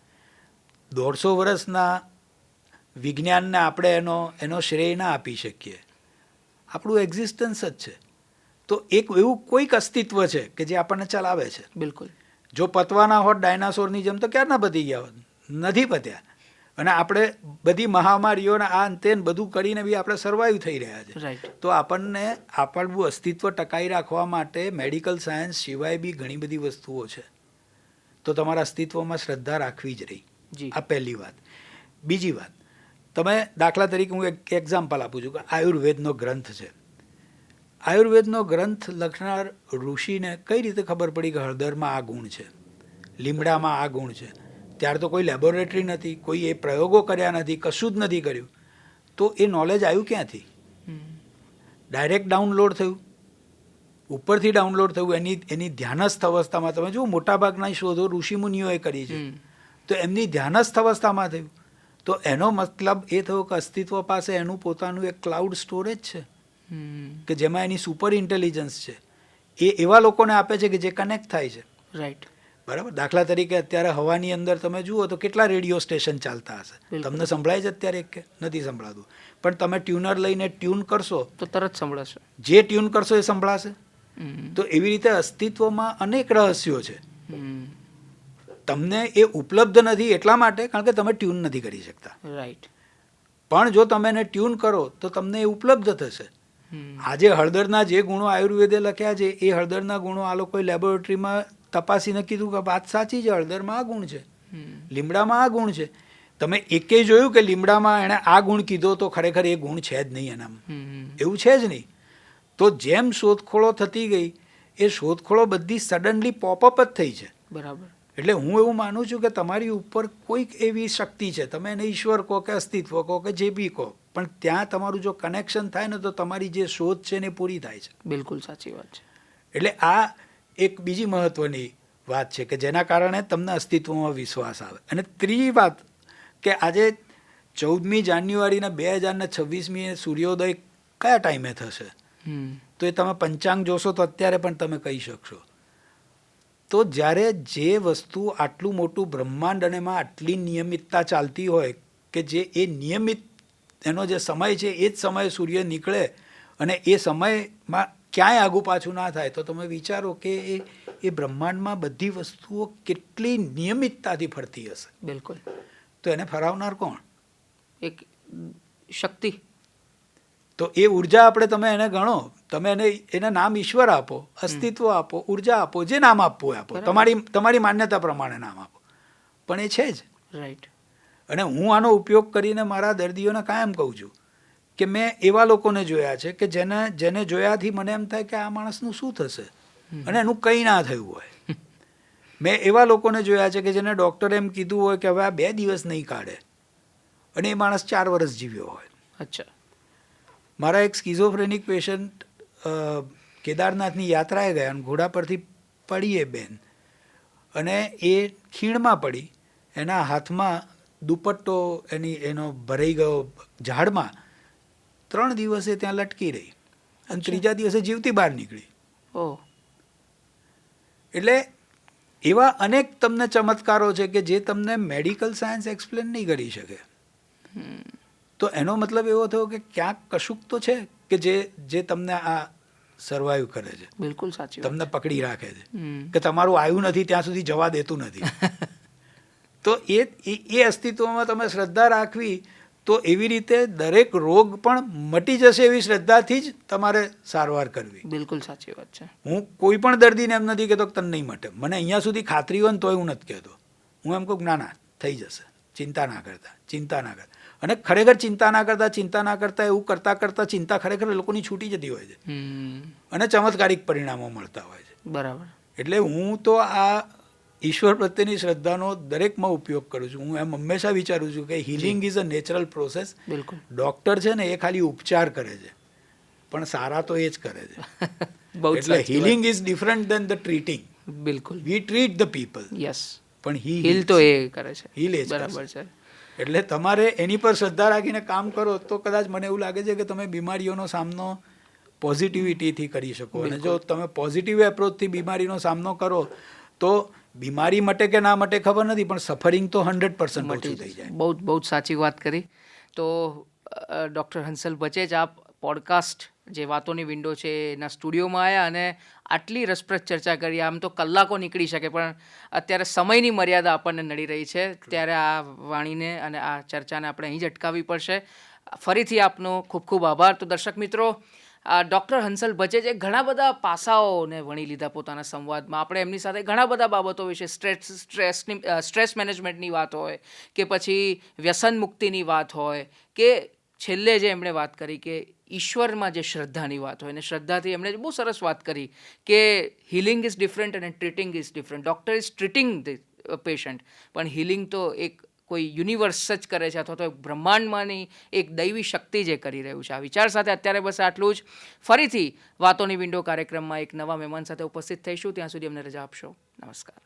150 વર્ષના વિજ્ઞાનને આપણે એનો શ્રેય ના આપી શકીએ. આપણું એક્ઝિસ્ટન્સ જ છે. તો એક એવું કોઈક અસ્તિત્વ છે કે જે આપણને ચલાવે છે. બિલકુલ. જો પતવાના હોત ડાયનાસોરની જેમ તો ક્યારના પતી ગયા હોત, નથી પત્યા. અને આપણે બધી મહામારીઓને આ અંતે બધું કરીને બી આપણે સર્વાઈવ થઈ રહ્યા છે. રાઈટ. તો આપણું અસ્તિત્વ ટકાઈ રાખવા માટે મેડિકલ સાયન્સ સિવાય બી ઘણી બધી વસ્તુઓ છે. તો તમારા અસ્તિત્વમાં શ્રદ્ધા રાખવી જ રહી. આ પહેલી વાત. બીજી વાત, તમે દાખલા તરીકે હું એક એક્ઝામ્પલ આપું છું કે આયુર્વેદનો ગ્રંથ છે. આયુર્વેદનો ગ્રંથ લખનાર ઋષિને કઈ રીતે ખબર પડી કે હળદરમાં આ ગુણ છે, લીમડામાં આ ગુણ છે? ત્યારે તો કોઈ લેબોરેટરી નથી, કોઈ એ પ્રયોગો કર્યા નથી, કશું જ નથી કર્યું. તો એ નોલેજ આવ્યું ક્યાંથી? ડાયરેક્ટ ડાઉનલોડ થયું, ઉપરથી ડાઉનલોડ થયું. એની ધ્યાનસ્થ અવસ્થામાં તમે જુઓ મોટાભાગના શોધો ઋષિમુનિઓએ કરી છે, તો એમની ધ્યાનસ્થ અવસ્થામાં થયું. તો એનો મતલબ એ થયો કે અસ્તિત્વ પાસે એનું પોતાનું એક ક્લાઉડ સ્ટોરેજ છે કે જેમાં એની સુપર ઇન્ટેલિજન્સ છે. એ એવા લોકોને આપે છે કે જે કનેક્ટ થાય છે. રાઈટ. બરાબર. દાખલા તરીકે અત્યારે હવાની અંદર તમે જુઓ તો કેટલા રેડિયો સ્ટેશન ચાલતા હશે, તમને સંભળાય છે અત્યારે? કે નથી સંભળાતું. પણ તમે ટ્યુનર લઈને ટ્યુન કરશો તો તરત સંભળાશે. જે ટ્યુન કરશો એ સંભળાશે. તો એવી રીતે અસ્તિત્વમાં અનેક રહસ્યો છે. તમને એ ઉપલબ્ધ નથી એટલા માટે કારણ કે તમે ટ્યુન નથી કરી શકતા. રાઈટ. પણ જો તમે એને ટ્યુન કરો તો તમને એ ઉપલબ્ધ થશે. આજે હળદરના જે ગુણો આયુર્વેદે લખ્યા છે એ હળદરના ગુણો આ લોકોએ લેબોરેટરીમાં તપાસીને કીધું કે વાત સાચી છે, હળદરમાં આ ગુણ છે, લીમડામાં આ ગુણ છે. તમે એકેય જોયું કે લીમડામાં એણે આ ગુણ કીધો તો ખરેખર એ ગુણ છે જ નહીં એનામાં? એવું છે જ નહીં. તો જેમ શોધખોળો થતી ગઈ એ શોધખોળો બધી સડનલી પોપઅપ જ થઈ છે. બરાબર. એટલે હું એવું માનું છું કે તમારી ઉપર કોઈક એવી શક્તિ છે, તમે એને ઈશ્વર કહો કે અસ્તિત્વ કહો કે જે બી કહો, પણ ત્યાં તમારું જો કનેક્શન થાય ને તો તમારી જે શોધ છે ને પૂરી થાય છે. બિલકુલ સાચી વાત છે. એટલે આ એક બીજી મહત્વની વાત છે કે જેના કારણે તમને અસ્તિત્વમાં વિશ્વાસ આવે. અને ત્રીજી વાત કે આજે 14મી જાન્યુઆરીના 2026મી સૂર્યોદય કયા ટાઈમે થશે? તો એ તમે પંચાંગ જોશો તો અત્યારે પણ તમે કહી શકશો. તો જ્યારે જે વસ્તુ આટલું મોટું બ્રહ્માંડ અને એમાં આટલી નિયમિતતા ચાલતી હોય કે જે એ નિયમિત એનો જે સમય છે એ જ સમયે સૂર્ય નીકળે અને એ સમયમાં ક્યાંય આગુ પાછું ના થાય, તો તમે વિચારો કે એ બ્રહ્માંડમાં બધી વસ્તુઓ કેટલી નિયમિતતાથી ફરતી હશે. બિલકુલ. તો એને ફરાવનાર કોણ? એક શક્તિ. તો એ ઉર્જા આપણે તમે એને ગણો, તમે એને નામ ઈશ્વર આપો, અસ્તિત્વ આપો, ઉર્જા આપો, જે નામ આપવું હોય આપો, તમારી માન્યતા પ્રમાણે નામ આપો, પણ એ છે જ. રાઈટ. અને હું આનો ઉપયોગ કરીને મારા દર્દીઓને કાયમ કહું છું કે મેં એવા લોકોને જોયા છે કે જેને જોયાથી મને એમ થાય કે આ માણસનું શું થશે, અને એનું કંઈ ના થયું હોય. મેં એવા લોકોને જોયા છે કે જેને ડૉક્ટરે એમ કીધું હોય કે હવે આ 2 દિવસ નહીં કાઢે, અને એ માણસ 4 વર્ષ જીવ્યો હોય. અચ્છા. મારા એક સ્કિઝોફ્રેનિક પેશન્ટ કેદારનાથની યાત્રાએ ગયા અને ઘોડા પરથી પડી એ બેન, અને એ ખીણમાં પડી, એના હાથમાં દુપટ્ટો એનો ભરાઈ ગયો ઝાડમાં, 3 દિવસે ત્યાં લટકી રહી, અને 3જા દિવસે જીવતી બહાર નીકળી. ઓહ. એટલે એવા અનેક તમને ચમત્કારો છે કે જે તમને મેડિકલ સાયન્સ એક્સપ્લેન નહીં કરી શકે. તો એનો મતલબ એવો થયો કે ક્યાંક કશુંક તો છે કે જે તમને આ સર્વાઈવ કરે છે. બિલકુલ સાચી વાત. તમને પકડી રાખે છે કે તમારું આવ્યું નથી ત્યાં સુધી જવા દેતું નથી. તો એ અસ્તિત્વમાં તમે શ્રદ્ધા રાખવી, તો એવી રીતે દરેક રોગ પણ મટી જશે એવી શ્રદ્ધાથી જ તમારે સારવાર કરવી. બિલકુલ સાચી વાત છે. હું કોઈ પણ દર્દીને એમ નથી કહેતો કે તને નહીં મટે. મને અહીંયા સુધી ખાતરી હોય ને તોય હું નથી કહેતો. હું એમ કહું ના થઈ જશે, ચિંતા ના કરતા. અને ખરેખર ચિંતા ના કરતા એવું કરતાં ચિંતા ખરેખર લોકોની છૂટી જતી હોય છે, અને ચમત્કારિક પરિણામો મળતા હોય છે. બરાબર. એટલે હું તો આ ઈશ્વર પ્રત્યેની શ્રદ્ધાનો દરેકમાં ઉપયોગ કરું છું. હું એમ હંમેશા વિચારું છું કે healing is a natural process. બિલકુલ. ડૉક્ટર છે ને એ ખાલી ઉપચાર કરે છે, પણ સારા તો એ જ કરે છે. એટલે healing is different than the treating. બિલકુલ. We treat the people. Yes. પણ હીલ તો એ કરે છે. હીલ એ જ બરાબર છે. એટલે તમારે એની પર શ્રદ્ધા રાખીને કામ કરો તો કદાચ મને એવું લાગે છે કે તમે બીમારીઓનો સામનો પોઝિટિવિટીથી કરી શકો. અને જો તમે પોઝિટિવ એપ્રોચથી બીમારીનો સામનો કરો તો બીમારી મટે કે ના મટે ખબર નથી, પણ સફરિંગ તો 100% ઓછું થઈ જાય. બહુ જ સાચી વાત કરી. તો ડૉક્ટર હંસલ બચેજ, આપ પોડકાસ્ટ જે વાતોની વિન્ડો છે એના સ્ટુડિયોમાં આવ્યા અને આટલી રસપ્રદ ચર્ચા કરી. આમ તો કલાકો નીકળી શકે, પણ અત્યારે સમયની મર્યાદા આપણને નડી રહી છે, ત્યારે આ વાણીને અને આ ચર્ચાને આપણે અહીં જ અટકાવવી પડશે. ફરીથી આપનો ખૂબ ખૂબ આભાર. તો દર્શક મિત્રો, ડૉક્ટર હંસલ બચેજે ઘણા બધા પાસાઓને વણી લીધા પોતાના સંવાદમાં. આપણે એમની સાથે ઘણા બધા બાબતો વિશે સ્ટ્રેસ મેનેજમેન્ટની વાત હોય કે પછી વ્યસન મુક્તિની વાત હોય કે છેલ્લે જે એમણે વાત કરી કે ઈશ્વરમાં જે શ્રદ્ધાની વાત હોય, અને શ્રદ્ધાથી એમણે બહુ સરસ વાત કરી કે હિલિંગ ઇઝ ડિફરન્ટ અને treating is different. Doctor is treating the patient, પણ હિલિંગ તો એક કોઈ યુનિવર્સ જ કરે છે, અથવા તો બ્રહ્માંડમાંની એક દૈવી શક્તિ જે કરી રહ્યું છે. આ વિચાર સાથે અત્યારે બસ આટલું જ. ફરીથી વાતોની વિન્ડો કાર્યક્રમમાં એક નવા મહેમાન સાથે ઉપસ્થિત થઈશું. ત્યાં સુધી અમને રજા આપશો. નમસ્કાર.